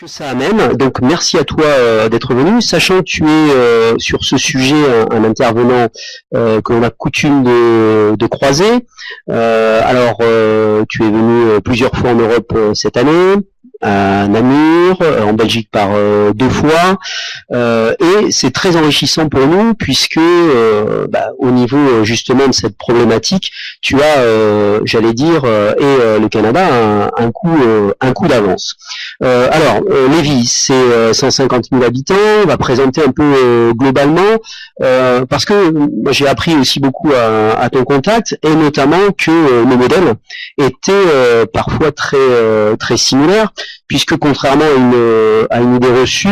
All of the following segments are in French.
que ça amène. Donc merci à toi d'être venu, sachant que tu es sur ce sujet un intervenant que l'on a coutume de croiser. Tu es venu plusieurs fois en Europe cette année, à Namur, en Belgique par 2 fois, et c'est très enrichissant pour nous puisque au niveau justement de cette problématique, tu as, j'allais dire, et le Canada un coup d'avance. Lévis, c'est 150 000 habitants. On va présenter un peu globalement, parce que moi j'ai appris aussi beaucoup à ton contact, et notamment que le modèle était parfois très similaire, puisque contrairement à une idée reçue,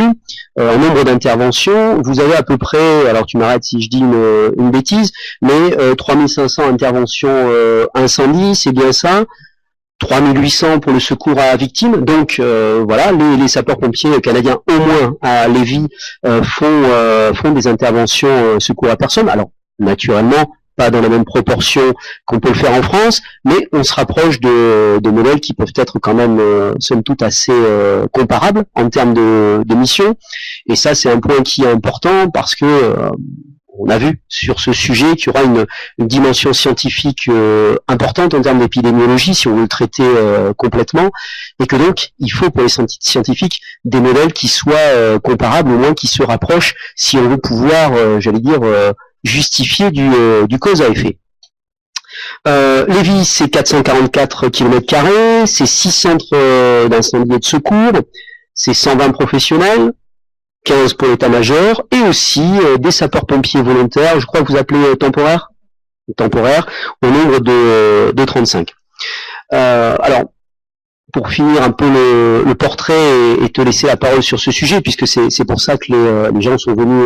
en nombre d'interventions, vous avez à peu près, alors tu m'arrêtes si je dis une bêtise, mais 3500 interventions incendie, c'est bien ça, 3800 pour le secours à victimes. Donc les sapeurs-pompiers canadiens, au moins à Lévis, font des interventions secours à personne. Alors naturellement, pas dans la même proportion qu'on peut le faire en France, mais on se rapproche de modèles qui peuvent être quand même, somme toute, assez comparables en termes de missions. Et ça, c'est un point qui est important parce que on a vu sur ce sujet qu'il y aura une dimension scientifique importante en termes d'épidémiologie si on veut le traiter complètement, et que donc il faut pour les scientifiques des modèles qui soient comparables, au moins qui se rapprochent, si on veut pouvoir, justifier du cause à effet. Lévis, c'est 444 km², c'est 6 centres d'incendie et de secours, c'est 120 professionnels, 15 pour l'état-major, et aussi des sapeurs-pompiers volontaires, je crois que vous appelez temporaires, au nombre de 35. Pour finir un peu le portrait et te laisser la parole sur ce sujet, puisque c'est pour ça que les gens sont venus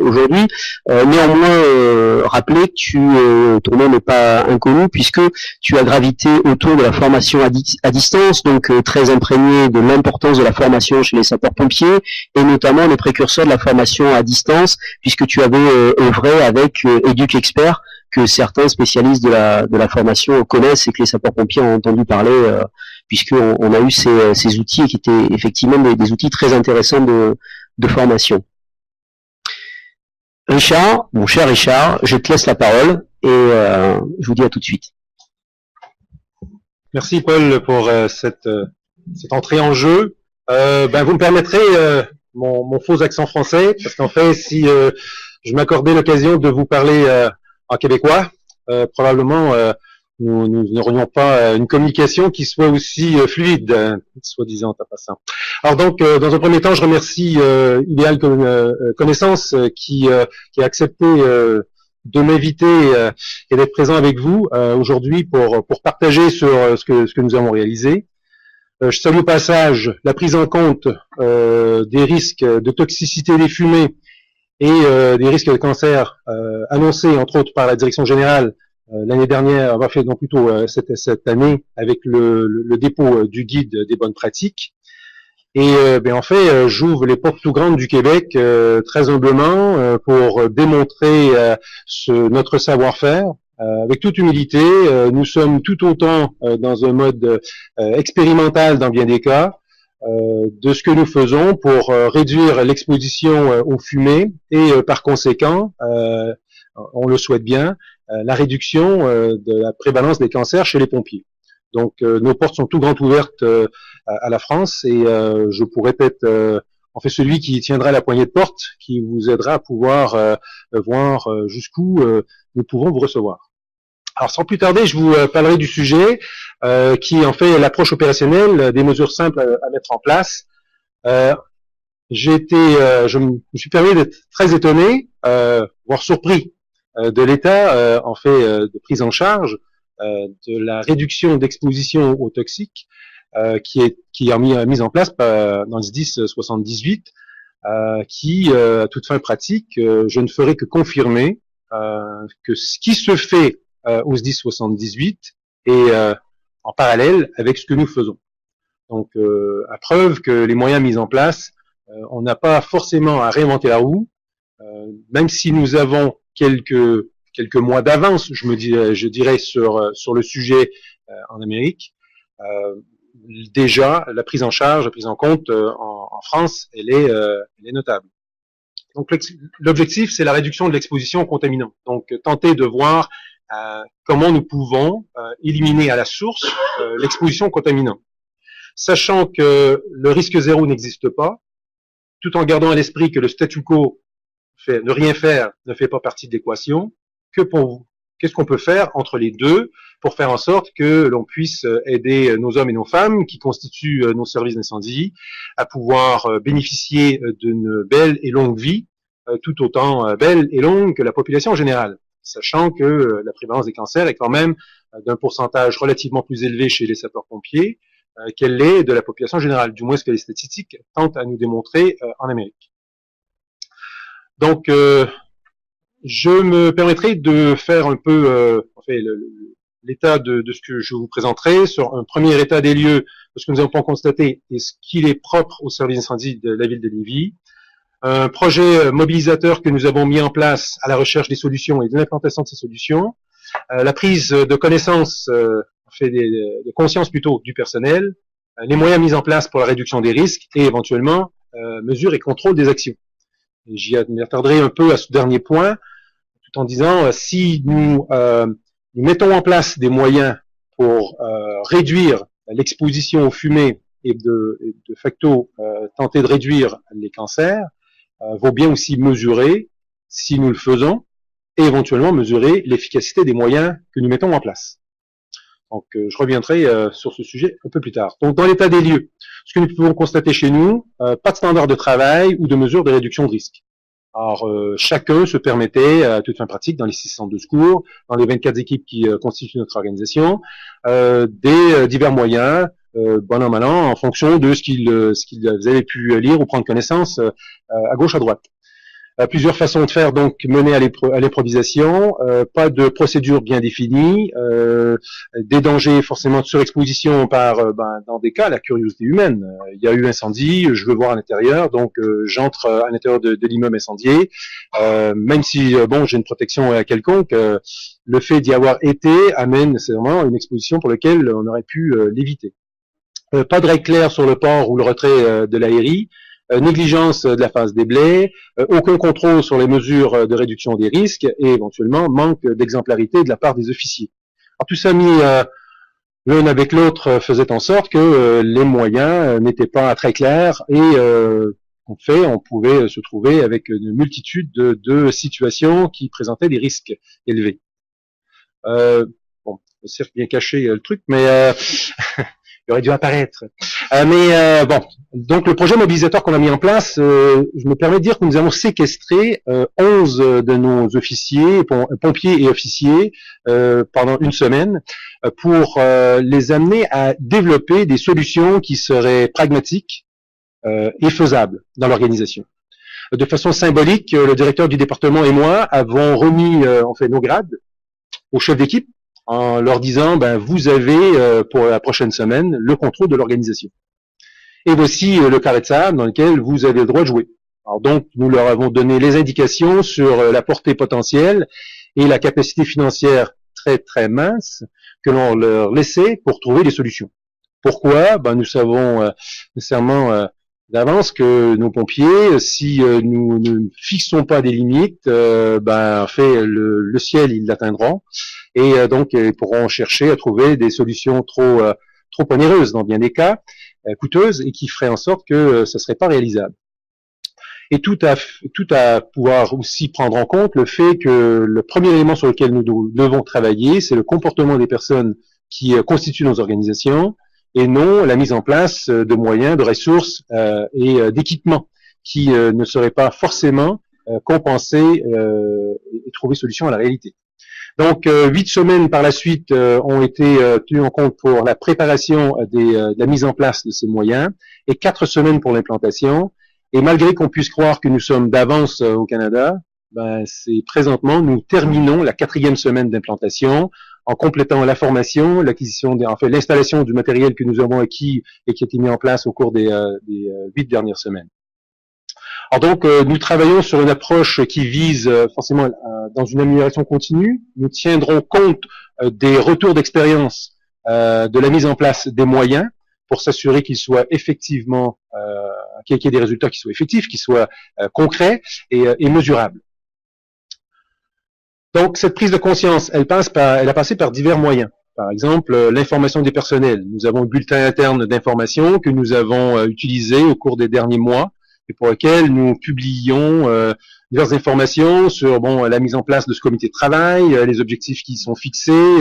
aujourd'hui. Néanmoins, rappeler que ton nom n'est pas inconnu, puisque tu as gravité autour de la formation à distance, donc très imprégné de l'importance de la formation chez les sapeurs-pompiers, et notamment les précurseurs de la formation à distance, puisque tu avais œuvré avec EducExpert, que certains spécialistes de la formation connaissent et que les sapeurs-pompiers ont entendu parler, puisqu'on a eu ces outils qui étaient effectivement des outils très intéressants de formation. Richard, mon cher Richard, je te laisse la parole et je vous dis à tout de suite. Merci Paul pour cette entrée en jeu. Vous me permettrez mon faux accent français, parce qu'en fait, si je m'accordais l'occasion de vous parler en québécois, probablement nous n'aurions pas une communication qui soit aussi fluide, soi-disant en passant. Alors donc, dans un premier temps, je remercie Idéal Connaissance qui a accepté de m'inviter et d'être présent avec vous aujourd'hui pour partager sur ce que nous avons réalisé. Je salue au passage la prise en compte des risques de toxicité des fumées et des risques de cancer annoncés, entre autres, par la Direction générale l'année dernière, cette année, avec le dépôt du guide des bonnes pratiques. Et en fait, j'ouvre les portes tout grandes du Québec très humblement pour démontrer notre savoir-faire. Avec toute humilité, nous sommes tout autant dans un mode expérimental dans bien des cas, de ce que nous faisons pour réduire l'exposition aux fumées et par conséquent, on le souhaite bien, la réduction de la prévalence des cancers chez les pompiers. Donc nos portes sont tout grandes ouvertes à la France et je pourrais être celui qui tiendra la poignée de porte, qui vous aidera à pouvoir voir jusqu'où nous pouvons vous recevoir. Alors sans plus tarder, je vous parlerai du sujet qui est en fait l'approche opérationnelle des mesures simples à mettre en place. Je me suis permis d'être très étonné, voire surpris de l'état de prise en charge de la réduction d'exposition aux toxiques qui est mis en place dans le SDIS 78, qui, à toute fin pratique, je ne ferai que confirmer que ce qui se fait au SDIS 78 est en parallèle avec ce que nous faisons. Donc, à preuve que les moyens mis en place, on n'a pas forcément à réinventer la roue, même si nous avons quelques mois d'avance, je dirais sur le sujet en Amérique. Déjà, la prise en charge, la prise en compte en en France, elle est notable. Donc l'objectif, c'est la réduction de l'exposition aux contaminants. Donc tenter de voir comment nous pouvons éliminer à la source l'exposition aux contaminants. Sachant que le risque zéro n'existe pas, tout en gardant à l'esprit que le statu quo, ne rien faire, ne fait pas partie de l'équation, qu'est-ce qu'on peut faire entre les deux pour faire en sorte que l'on puisse aider nos hommes et nos femmes qui constituent nos services d'incendie à pouvoir bénéficier d'une belle et longue vie, tout autant belle et longue que la population en général, sachant que la prévalence des cancers est quand même d'un pourcentage relativement plus élevé chez les sapeurs-pompiers qu'elle l'est de la population générale, du moins ce que les statistiques tentent à nous démontrer en Amérique. Donc, je me permettrai de faire un peu l'état de ce que je vous présenterai sur un premier état des lieux de ce que nous avons constaté et ce qu'il est propre au service d'incendie de la ville de Lévis. Un projet mobilisateur que nous avons mis en place à la recherche des solutions et de l'implantation de ces solutions. La prise de connaissance, de conscience plutôt du personnel, les moyens mis en place pour la réduction des risques et éventuellement mesures et contrôle des actions. J'y attarderai un peu à ce dernier point, tout en disant si nous mettons en place des moyens pour réduire l'exposition aux fumées et de facto tenter de réduire les cancers, vaut bien aussi mesurer, si nous le faisons, et éventuellement mesurer l'efficacité des moyens que nous mettons en place. Donc, je reviendrai sur ce sujet un peu plus tard. Donc, dans l'état des lieux, ce que nous pouvons constater chez nous, pas de standard de travail ou de mesures de réduction de risque. Alors, chacun se permettait, à toute fin pratique, dans les 6 centres de secours, dans les 24 équipes qui constituent notre organisation, des divers moyens, bon an, mal an, en fonction de ce qu'ils avaient pu lire ou prendre connaissance à gauche, à droite. Plusieurs façons de faire, donc menées à l'improvisation, pas de procédure bien définie, des dangers forcément de surexposition par, dans des cas, la curiosité humaine. Il y a eu incendie, je veux voir à l'intérieur, donc j'entre à l'intérieur de l'immeuble incendié, même si j'ai une protection quelconque, le fait d'y avoir été amène nécessairement une exposition pour laquelle on aurait pu l'éviter. Pas de règles claires sur le port ou le retrait de l'aérie. Négligence de la phase des blés, aucun contrôle sur les mesures de réduction des risques et éventuellement manque d'exemplarité de la part des officiers. Alors tout ça mis l'un avec l'autre faisait en sorte que les moyens n'étaient pas très clairs et on pouvait se trouver avec une multitude de situations qui présentaient des risques élevés. C'est bien caché le truc, mais il aurait dû apparaître. Donc le projet mobilisateur qu'on a mis en place, je me permets de dire que nous avons séquestré 11 de nos officiers, pompiers et officiers pendant une semaine pour les amener à développer des solutions qui seraient pragmatiques et faisables dans l'organisation. De façon symbolique, le directeur du département et moi avons remis nos grades aux chefs d'équipe en leur disant vous avez pour la prochaine semaine le contrôle de l'organisation. Et voici le carré de sable dans lequel vous avez le droit de jouer. Alors donc nous leur avons donné les indications sur la portée potentielle et la capacité financière très très mince que l'on leur laissait pour trouver des solutions. Pourquoi ? Nous savons nécessairement d'avance que nos pompiers, si nous ne fixons pas des limites, le ciel ils l'atteindront. Et donc, ils pourront chercher à trouver des solutions trop onéreuses dans bien des cas, coûteuses, et qui feraient en sorte que ce ne serait pas réalisable. Et tout à pouvoir aussi prendre en compte le fait que le premier élément sur lequel nous devons travailler, c'est le comportement des personnes qui constituent nos organisations, et non la mise en place de moyens, de ressources et d'équipements qui ne seraient pas forcément compensés et trouver solution à la réalité. Donc, 8 semaines par la suite ont été tenues en compte pour la préparation de la mise en place de ces moyens et 4 semaines pour l'implantation. Et malgré qu'on puisse croire que nous sommes d'avance au Canada, c'est présentement, nous terminons la 4e semaine d'implantation en complétant la formation, l'installation du matériel que nous avons acquis et qui a été mis en place au cours des 8 dernières semaines. Alors donc, nous travaillons sur une approche qui vise forcément dans une amélioration continue. Nous tiendrons compte des retours d'expérience de la mise en place des moyens pour s'assurer qu'ils soient effectivement qu'il y ait des résultats qui soient effectifs, qui soient concrets et mesurables. Donc, cette prise de conscience, elle a passé par divers moyens. Par exemple, l'information des personnels. Nous avons un bulletin interne d'information que nous avons utilisé au cours des derniers mois et pour lequel nous publions diverses informations sur la mise en place de ce comité de travail, les objectifs qui sont fixés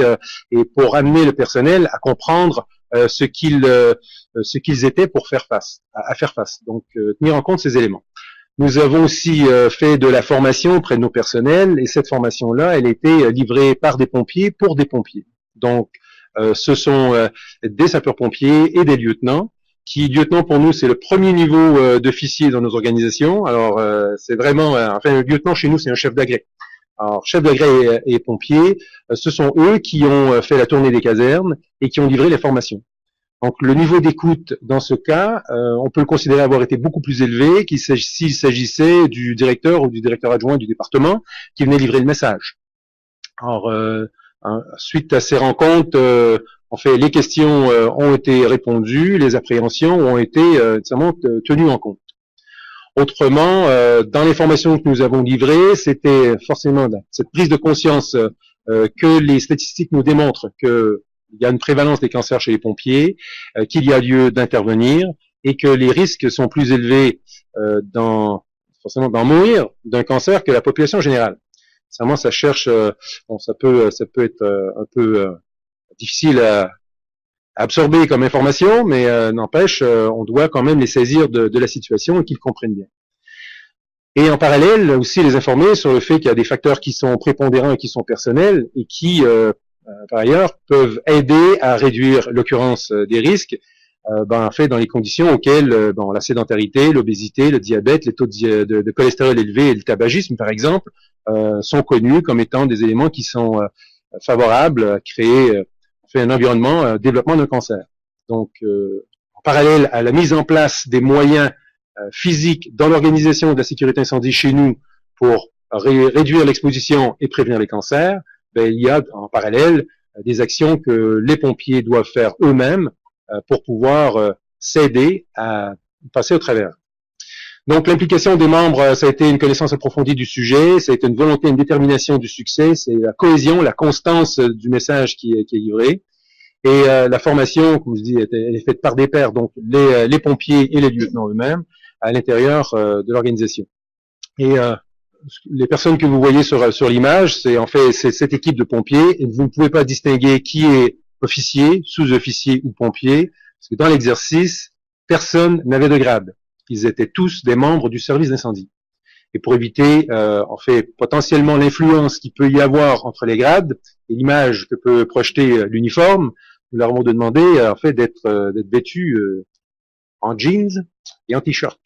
et pour amener le personnel à comprendre ce qu'ils étaient pour faire face, à faire face. Donc, tenir en compte ces éléments. Nous avons aussi fait de la formation auprès de nos personnels et cette formation-là, elle était livrée par des pompiers pour des pompiers. Donc, ce sont des sapeurs-pompiers et des lieutenants. Lieutenant pour nous, c'est le premier niveau d'officier dans nos organisations. Alors, c'est vraiment, un lieutenant chez nous, c'est un chef d'agrès. Alors, chef d'agrès et pompiers, ce sont eux qui ont fait la tournée des casernes et qui ont livré les formations. Donc, le niveau d'écoute, dans ce cas, on peut le considérer avoir été beaucoup plus élevé s'il s'agissait du directeur ou du directeur adjoint du département qui venait livrer le message. Alors, suite à ces rencontres, les questions ont été répondues, les appréhensions ont été tenues en compte. Autrement, dans les formations que nous avons livrées, c'était forcément cette prise de conscience que les statistiques nous démontrent qu'il y a une prévalence des cancers chez les pompiers, qu'il y a lieu d'intervenir et que les risques sont plus élevés d'en mourir d'un cancer que la population générale. Sincèrement, ça cherche, ça peut être un peu difficile à absorber comme information, mais n'empêche, on doit quand même les saisir de la situation et qu'ils comprennent bien. Et en parallèle, aussi les informer sur le fait qu'il y a des facteurs qui sont prépondérants et qui sont personnels et qui, par ailleurs, peuvent aider à réduire l'occurrence des risques, dans les conditions auxquelles la sédentarité, l'obésité, le diabète, les taux de cholestérol élevés et le tabagisme, par exemple, sont connus comme étant des éléments qui sont favorables à créer un environnement développement d'un cancer. Donc, en parallèle à la mise en place des moyens physiques dans l'organisation de la sécurité incendie chez nous pour réduire l'exposition et prévenir les cancers, il y a en parallèle des actions que les pompiers doivent faire eux-mêmes pour pouvoir s'aider à passer au travers. Donc, l'implication des membres, ça a été une connaissance approfondie du sujet, ça a été une volonté, une détermination du succès, c'est la cohésion, la constance du message qui est livré. Et la formation, comme je dis, elle est faite par des pairs, donc les pompiers et les lieutenants eux-mêmes, à l'intérieur de l'organisation. Et les personnes que vous voyez sur l'image, c'est cette équipe de pompiers, et vous ne pouvez pas distinguer qui est officier, sous-officier ou pompier, parce que dans l'exercice, personne n'avait de grade. Ils étaient tous des membres du service d'incendie. Et pour éviter, potentiellement l'influence qu'il peut y avoir entre les grades et l'image que peut projeter l'uniforme, nous leur avons demandé, d'être vêtus en jeans et en t-shirt.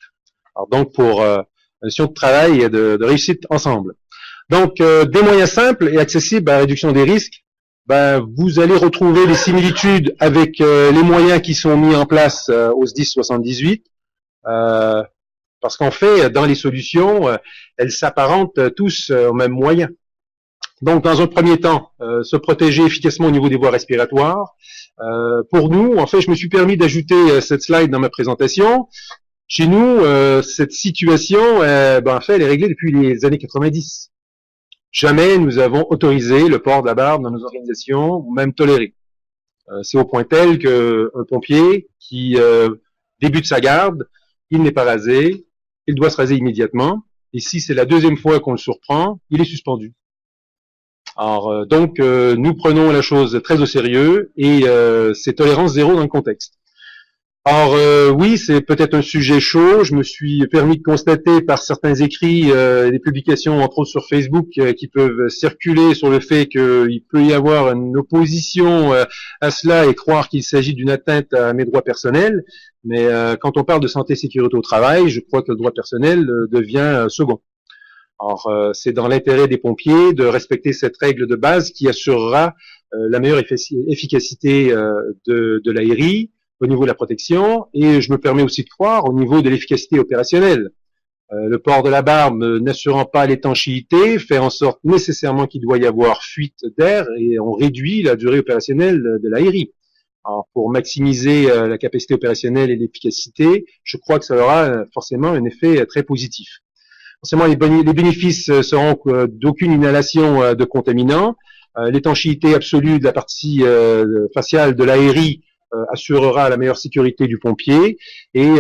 Alors donc, pour une notion de travail et de réussite ensemble. Donc, des moyens simples et accessibles à la réduction des risques, vous allez retrouver les similitudes avec les moyens qui sont mis en place au SDIS 78. Parce qu'en fait, dans les solutions, elles s'apparentent tous aux mêmes moyens. Donc, dans un premier temps, se protéger efficacement au niveau des voies respiratoires. Pour nous, je me suis permis d'ajouter cette slide dans ma présentation. Chez nous, cette situation, elle est réglée depuis les années 90. Jamais nous avons autorisé le port de la barbe dans nos organisations, ou même toléré. C'est au point tel qu'un pompier qui débute sa garde, il n'est pas rasé, il doit se raser immédiatement, et si c'est la deuxième fois qu'on le surprend, il est suspendu. Alors, donc, nous prenons la chose très au sérieux, et c'est tolérance zéro dans le contexte. Alors, oui, c'est peut-être un sujet chaud, je me suis permis de constater par certains écrits, des publications, entre autres sur Facebook, qui peuvent circuler sur le fait qu'il peut y avoir une opposition à cela et croire qu'il s'agit d'une atteinte à mes droits personnels. Mais quand on parle de santé et sécurité au travail, je crois que le droit personnel devient second. Alors, c'est dans l'intérêt des pompiers de respecter cette règle de base qui assurera la meilleure efficacité de l'ARI au niveau de la protection, et je me permets aussi de croire au niveau de l'efficacité opérationnelle. Le port de la barbe n'assurant pas l'étanchéité fait en sorte nécessairement qu'il doit y avoir fuite d'air, et on réduit la durée opérationnelle de l'ARI. Alors, pour maximiser la capacité opérationnelle et l'efficacité, je crois que ça aura forcément un effet très positif. Forcément, les bénéfices seront d'aucune inhalation de contaminants. L'étanchéité absolue de la partie faciale de l'aérie assurera la meilleure sécurité du pompier et,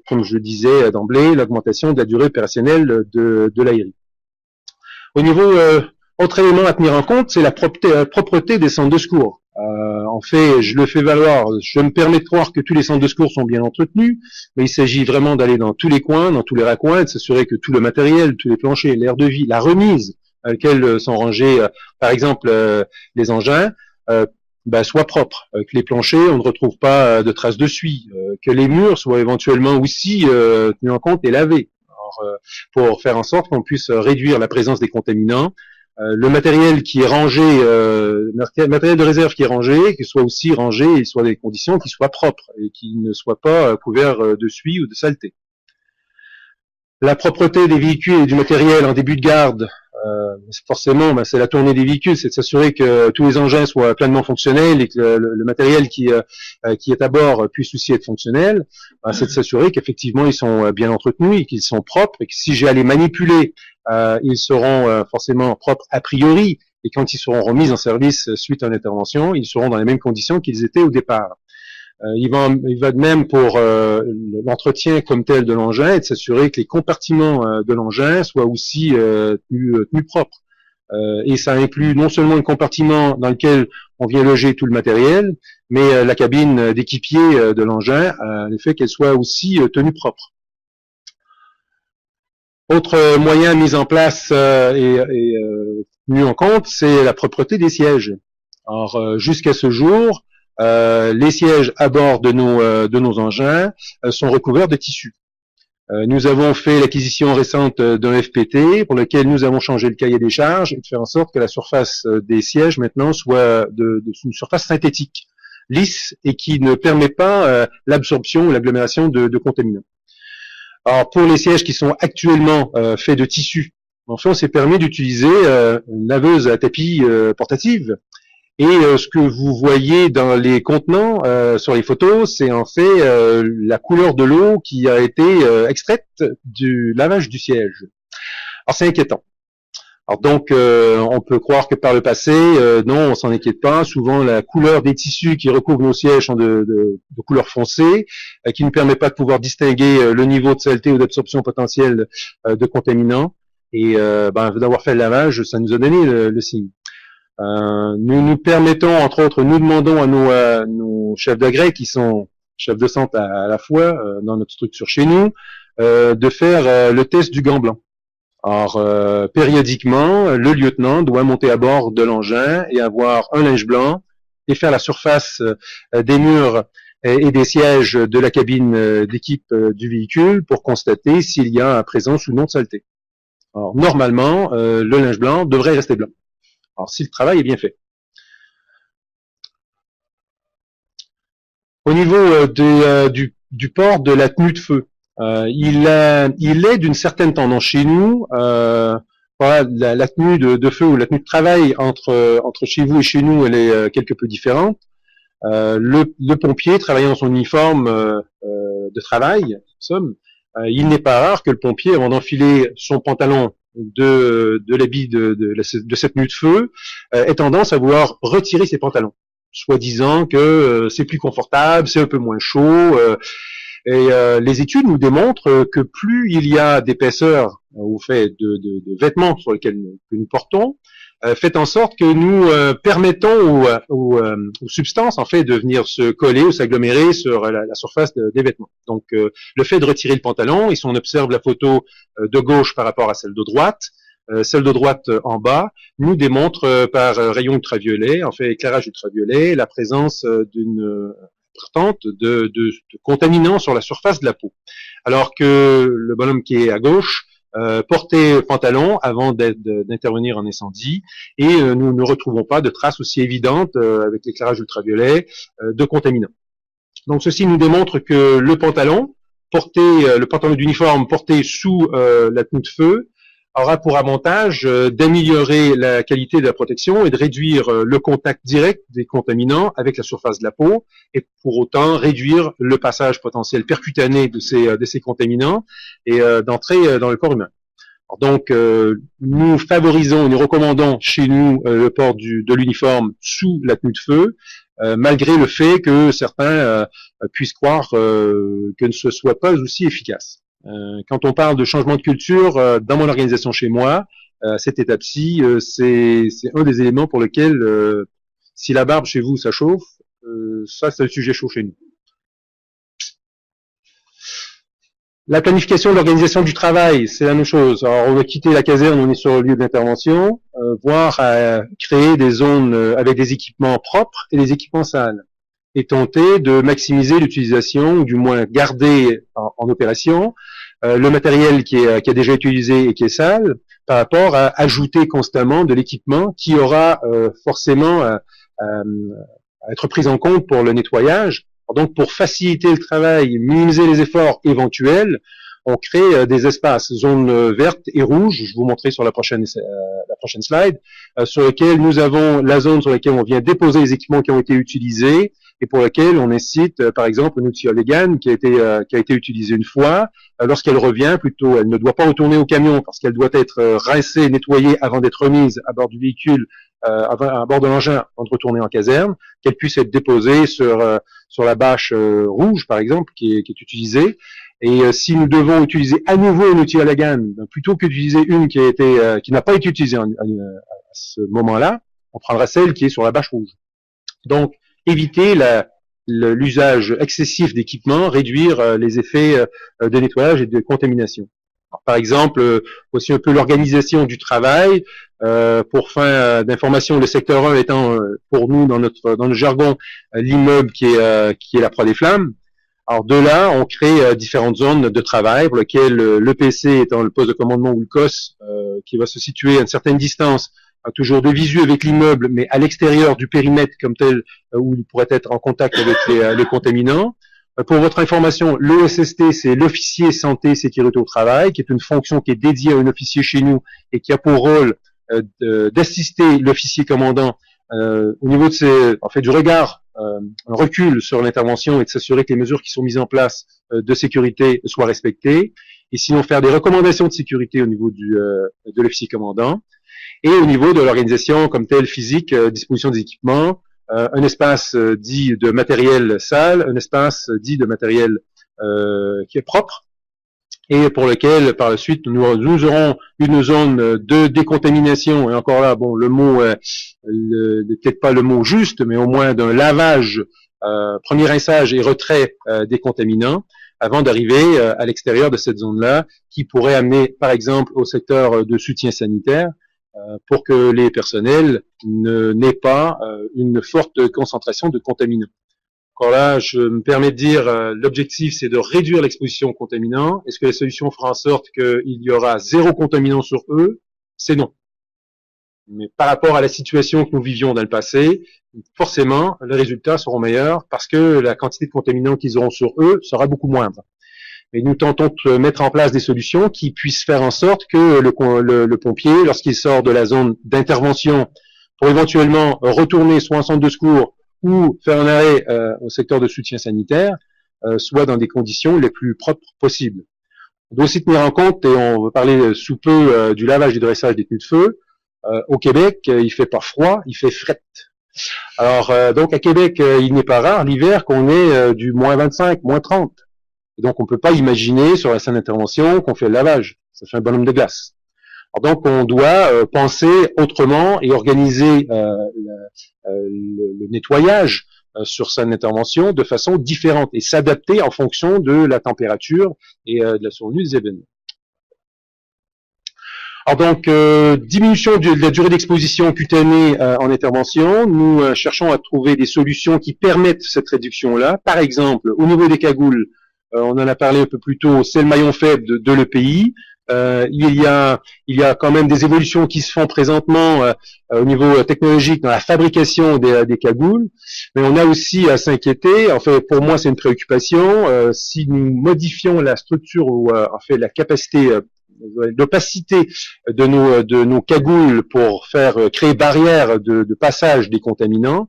comme je le disais d'emblée, l'augmentation de la durée opérationnelle de l'aérie. Au niveau autre élément à tenir en compte, c'est la propreté des centres de secours. En fait, je le fais valoir, je me permets de croire que tous les centres de secours sont bien entretenus, mais il s'agit vraiment d'aller dans tous les coins, dans tous les raccoins, et de s'assurer que tout le matériel, tous les planchers, l'air de vie, la remise à laquelle sont rangés, par exemple, les engins, soit propre, que les planchers, on ne retrouve pas de traces de suie, que les murs soient éventuellement aussi tenus en compte et lavés. Alors, pour faire en sorte qu'on puisse réduire la présence des contaminants. Le matériel qui est rangé, le matériel de réserve qui est rangé, qu'il soit aussi rangé et soit des conditions qui soient propres et qui ne soient pas couverts de suie ou de saleté. La propreté des véhicules et du matériel en début de garde, forcément, c'est la tournée des véhicules, c'est de s'assurer que tous les engins soient pleinement fonctionnels et que le matériel qui est à bord puisse aussi être fonctionnel. C'est de s'assurer qu'effectivement ils sont bien entretenus et qu'ils sont propres et que si j'ai à les manipuler, ils seront forcément propres a priori et quand ils seront remis en service suite à une intervention, ils seront dans les mêmes conditions qu'ils étaient au départ. Il va de même pour l'entretien comme tel de l'engin et de s'assurer que les compartiments de l'engin soient aussi tenus propres. Et ça inclut non seulement le compartiment dans lequel on vient loger tout le matériel, mais la cabine d'équipier de l'engin, le fait qu'elle soit aussi tenue propre. Autre moyen mis en place et tenu en compte, c'est la propreté des sièges. Alors, jusqu'à ce jour, les sièges à bord de nos engins sont recouverts de tissu. Nous avons fait l'acquisition récente d'un FPT pour lequel nous avons changé le cahier des charges et de faire en sorte que la surface des sièges maintenant soit une surface synthétique, lisse et qui ne permet pas l'absorption ou l'agglomération de contaminants. Alors pour les sièges qui sont actuellement faits de tissu, enfin on s'est permis d'utiliser une laveuse à tapis portative. Et ce que vous voyez dans les contenants sur les photos, c'est en fait la couleur de l'eau qui a été extraite du lavage du siège. Alors c'est inquiétant. Alors donc on peut croire que par le passé, non, on s'en inquiète pas. Souvent la couleur des tissus qui recouvrent nos sièges sont de couleur foncée, qui ne permet pas de pouvoir distinguer le niveau de saleté ou d'absorption potentielle de contaminants. Et d'avoir fait le lavage, ça nous a donné le signe. Nous permettons, entre autres, nous demandons à nos chefs d'agrès, qui sont chefs de centre à la fois dans notre structure chez nous, de faire le test du gant blanc. Alors, périodiquement, le lieutenant doit monter à bord de l'engin et avoir un linge blanc et faire la surface des murs et des sièges de la cabine d'équipe du véhicule pour constater s'il y a présence ou non de saleté. Alors, normalement, le linge blanc devrait rester blanc. Alors, si le travail est bien fait. Au niveau du port de la tenue de feu, il est d'une certaine tendance chez nous. La tenue de feu ou la tenue de travail entre chez vous et chez nous, elle est quelque peu différente. Le pompier travaillant son uniforme de travail, en somme, il n'est pas rare que le pompier, avant d'enfiler son pantalon de l'habit de cette tenue de feu, ait tendance à vouloir retirer ses pantalons, soi-disant que c'est plus confortable, c'est un peu moins chaud. Les études nous démontrent que plus il y a d'épaisseur au fait de vêtements sur lesquels nous portons, fait en sorte que nous permettons aux substances en fait de venir se coller ou s'agglomérer sur la surface des vêtements. Donc le fait de retirer le pantalon, et si on observe la photo de gauche par rapport à celle de droite en bas nous démontre par rayon ultraviolet, en fait éclairage ultraviolet, la présence d'une importante de contaminants sur la surface de la peau. Alors que le bonhomme qui est à gauche porter pantalon avant d'intervenir en incendie et nous ne retrouvons pas de traces aussi évidentes avec l'éclairage ultraviolet de contaminants. Donc ceci nous démontre que le pantalon d'uniforme porté sous la tenue de feu aura pour avantage d'améliorer la qualité de la protection et de réduire le contact direct des contaminants avec la surface de la peau et pour autant réduire le passage potentiel percutané de ces contaminants et d'entrer dans le corps humain. Donc, nous favorisons, nous recommandons chez nous le port de l'uniforme sous la tenue de feu, malgré le fait que certains puissent croire que ce ne soit pas aussi efficace. Quand on parle de changement de culture, dans mon organisation chez moi, cette étape-ci, c'est un des éléments pour lequel, si la barbe chez vous, ça chauffe, ça c'est un sujet chaud chez nous. La planification de l'organisation du travail, c'est la même chose. Alors, on va quitter la caserne, on est sur le lieu d'intervention, voire à créer des zones avec des équipements propres et des équipements sales, et tenter de maximiser l'utilisation, ou du moins garder en opération, le matériel qui a déjà été utilisé et qui est sale, par rapport à ajouter constamment de l'équipement qui aura forcément à être pris en compte pour le nettoyage. Donc, pour faciliter le travail, minimiser les efforts éventuels, on crée des espaces, zones vertes et rouges, je vous montrerai sur la prochaine slide, sur lesquelles nous avons la zone sur laquelle on vient déposer les équipements qui ont été utilisés et pour laquelle on incite, par exemple, une outil Olegan qui a été utilisée une fois. Lorsqu'elle revient, plutôt, elle ne doit pas retourner au camion parce qu'elle doit être rincée, nettoyée avant d'être remise à bord du véhicule, à bord de l'engin avant de retourner en caserne, qu'elle puisse être déposée sur la bâche rouge, par exemple, qui est utilisée. Et si nous devons utiliser à nouveau une outil Olegan, plutôt que d'utiliser une qui n'a pas été utilisée à ce moment-là, on prendra celle qui est sur la bâche rouge. Donc, éviter l'usage excessif d'équipements, réduire les effets de nettoyage et de contamination. Alors, par exemple, aussi un peu l'organisation du travail. Pour fin d'information, le secteur 1 étant pour nous dans le jargon l'immeuble qui est la proie des flammes. Alors de là, on crée différentes zones de travail pour lesquelles le PC étant le poste de commandement ou le COS qui va se situer à une certaine distance, toujours de visu avec l'immeuble, mais à l'extérieur du périmètre comme tel où il pourrait être en contact avec les contaminants. Pour votre information, l'OSST, c'est l'officier santé sécurité au travail, qui est une fonction qui est dédiée à un officier chez nous et qui a pour rôle d'assister l'officier commandant au niveau du regard, un recul sur l'intervention et de s'assurer que les mesures qui sont mises en place de sécurité soient respectées, et sinon faire des recommandations de sécurité au niveau de l'officier commandant, et au niveau de l'organisation comme telle physique, disposition des équipements, un espace dit de matériel sale, un espace dit de matériel qui est propre, et pour lequel, par la suite, nous aurons une zone de décontamination, et encore là, bon, le mot n'est peut-être pas le mot juste, mais au moins d'un lavage, premier rinçage et retrait des contaminants, avant d'arriver à l'extérieur de cette zone-là, qui pourrait amener, par exemple, au secteur de soutien sanitaire, pour que les personnels n'aient pas une forte concentration de contaminants. Encore là, je me permets de dire, l'objectif, c'est de réduire l'exposition aux contaminants. Est-ce que la solution fera en sorte qu'il y aura 0 contaminant sur eux? C'est non. Mais par rapport à la situation que nous vivions dans le passé, forcément, les résultats seront meilleurs parce que la quantité de contaminants qu'ils auront sur eux sera beaucoup moindre. Mais nous tentons de mettre en place des solutions qui puissent faire en sorte que le pompier, lorsqu'il sort de la zone d'intervention, pour éventuellement retourner soit en centre de secours ou faire un arrêt au secteur de soutien sanitaire, soit dans des conditions les plus propres possibles. On doit aussi tenir en compte, et on va parler sous peu du lavage et du dressage des tenues de feu. Au Québec, il fait pas froid, il fait fret. Alors, donc à Québec, il n'est pas rare l'hiver qu'on ait du moins 25, moins 30. Et donc, on ne peut pas imaginer sur la scène d'intervention qu'on fait le lavage. Ça fait un bonhomme de glace. Alors donc, on doit penser autrement et organiser le nettoyage sur scène d'intervention de façon différente et s'adapter en fonction de la température et de la survenue des événements. Alors donc, diminution de la durée d'exposition cutanée en intervention. Nous cherchons à trouver des solutions qui permettent cette réduction-là. Par exemple, au niveau des cagoules, on en a parlé un peu plus tôt, c'est le maillon faible de l'EPI. Il y a quand même des évolutions qui se font présentement au niveau technologique dans la fabrication des cagoules, mais on a aussi à s'inquiéter. En fait, pour moi, c'est une préoccupation. Si nous modifions la structure ou en fait la capacité l'opacité de nos cagoules pour faire créer barrière de passage des contaminants,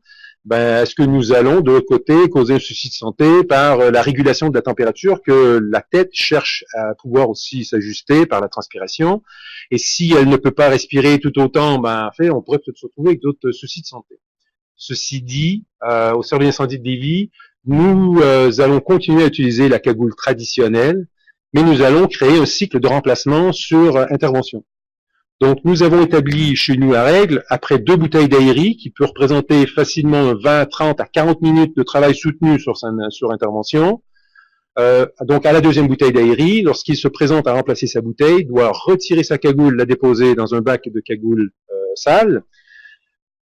est-ce que nous allons de l'autre côté causer un souci de santé par la régulation de la température que la tête cherche à pouvoir aussi s'ajuster par la transpiration, et si elle ne peut pas respirer tout autant, en fait, on pourrait peut-être se retrouver avec d'autres soucis de santé. Ceci dit, au service d'incendie de Lévis, nous allons continuer à utiliser la cagoule traditionnelle, mais nous allons créer un cycle de remplacement sur intervention. Donc, nous avons établi chez nous la règle, après 2 bouteilles d'aérie, qui peut représenter facilement 20, 30 à 40 minutes de travail soutenu sur intervention. Donc, à la 2e bouteille d'aérie, lorsqu'il se présente à remplacer sa bouteille, doit retirer sa cagoule, la déposer dans un bac de cagoule sale,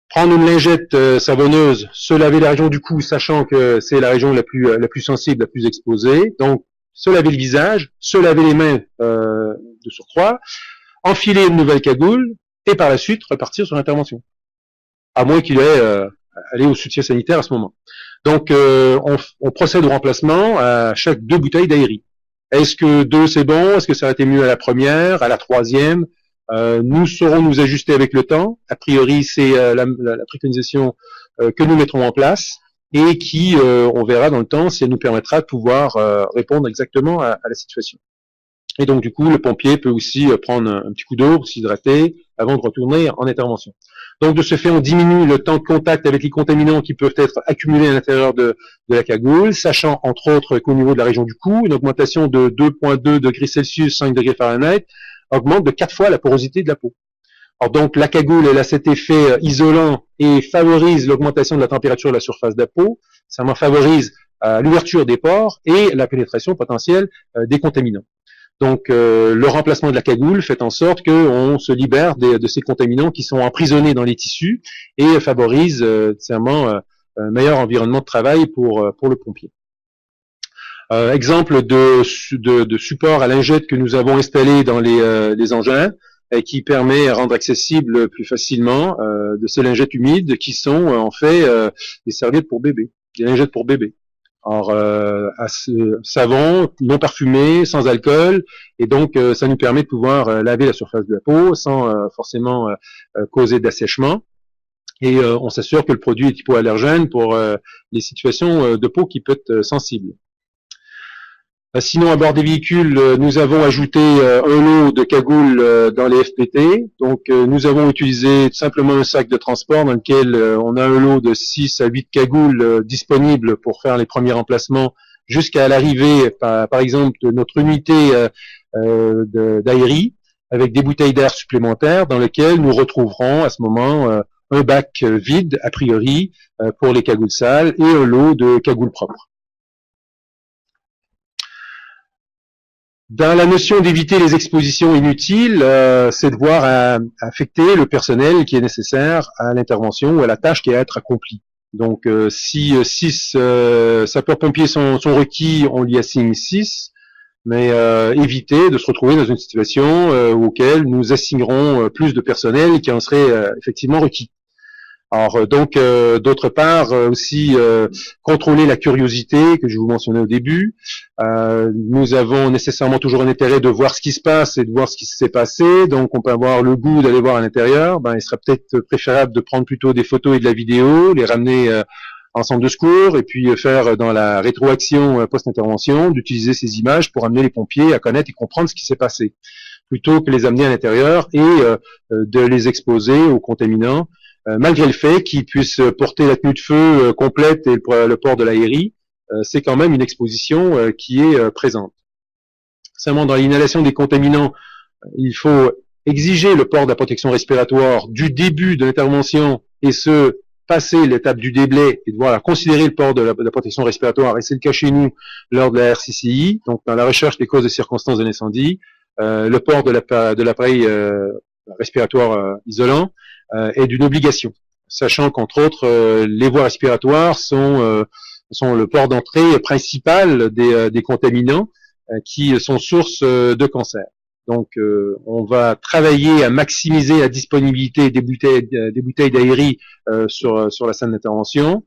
prendre une lingette savonneuse, se laver la région du cou, sachant que c'est la région la plus sensible, la plus exposée. Donc, se laver le visage, se laver les mains de surcroît, enfiler une nouvelle cagoule, et par la suite repartir sur l'intervention. À moins qu'il ait aller au soutien sanitaire à ce moment. Donc, on procède au remplacement à chaque 2 bouteilles d'aérie. Est-ce que 2 c'est bon? Est-ce que ça aurait été mieux à la première, à la 3e? Nous saurons nous ajuster avec le temps. A priori, c'est la préconisation que nous mettrons en place et qui, on verra dans le temps, si elle nous permettra de pouvoir répondre exactement à la situation. Et donc, du coup, le pompier peut aussi prendre un petit coup d'eau pour s'hydrater avant de retourner en intervention. Donc, de ce fait, on diminue le temps de contact avec les contaminants qui peuvent être accumulés à l'intérieur de la cagoule, sachant, entre autres, qu'au niveau de la région du cou, une augmentation de 2,2 degrés Celsius, 5 degrés Fahrenheit, augmente de 4 fois la porosité de la peau. Alors donc, la cagoule, elle a cet effet isolant et favorise l'augmentation de la température de la surface de la peau. Ça favorise l'ouverture des pores et la pénétration potentielle des contaminants. Donc, le remplacement de la cagoule fait en sorte qu'on se libère de ces contaminants qui sont emprisonnés dans les tissus et favorise un meilleur environnement de travail pour le pompier. Exemple de support à lingette que nous avons installé dans les engins et qui permet à rendre accessible plus facilement de ces lingettes humides qui sont en fait des serviettes pour bébé, des lingettes pour bébé. Alors, savon, non parfumé, sans alcool, et donc ça nous permet de pouvoir laver la surface de la peau sans forcément causer d'assèchement. Et on s'assure que le produit est hypoallergène pour les situations de peau qui peuvent être sensibles. Sinon, à bord des véhicules, nous avons ajouté un lot de cagoules dans les FPT. Donc, nous avons utilisé simplement un sac de transport dans lequel on a un lot de 6 à 8 cagoules disponibles pour faire les premiers remplacements jusqu'à l'arrivée, par exemple, de notre unité d'aérie avec des bouteilles d'air supplémentaires dans lesquelles nous retrouverons à ce moment un bac vide, a priori, pour les cagoules sales et un lot de cagoules propres. Dans la notion d'éviter les expositions inutiles, c'est de voir affecter le personnel qui est nécessaire à l'intervention ou à la tâche qui est à être accomplie. Donc, si 6 sapeurs-pompiers sont requis, on lui assigne 6, mais éviter de se retrouver dans une situation auquel nous assignerons plus de personnel qui en serait effectivement requis. Alors donc, d'autre part, aussi contrôler la curiosité que je vous mentionnais au début. Nous avons nécessairement toujours un intérêt de voir ce qui se passe et de voir ce qui s'est passé. Donc, on peut avoir le goût d'aller voir à l'intérieur. Il serait peut-être préférable de prendre plutôt des photos et de la vidéo, les ramener en centre de secours et puis faire dans la rétroaction post-intervention, d'utiliser ces images pour amener les pompiers à connaître et comprendre ce qui s'est passé, plutôt que les amener à l'intérieur et de les exposer aux contaminants. Malgré le fait qu'ils puissent porter la tenue de feu complète et le port de l'aérie, c'est quand même une exposition qui est présente. Seulement, dans l'inhalation des contaminants, il faut exiger le port de la protection respiratoire du début de l'intervention et ce, passer l'étape du déblai et devoir considérer le port de la protection respiratoire, et c'est le cas chez nous lors de la RCCI, donc dans la recherche des causes et circonstances de l'incendie, le port de l'appareil respiratoire isolant est d'une obligation, sachant qu'entre autres, les voies respiratoires sont le port d'entrée principal des contaminants qui sont source de cancer. Donc, on va travailler à maximiser la disponibilité des bouteilles d'aérie sur la scène d'intervention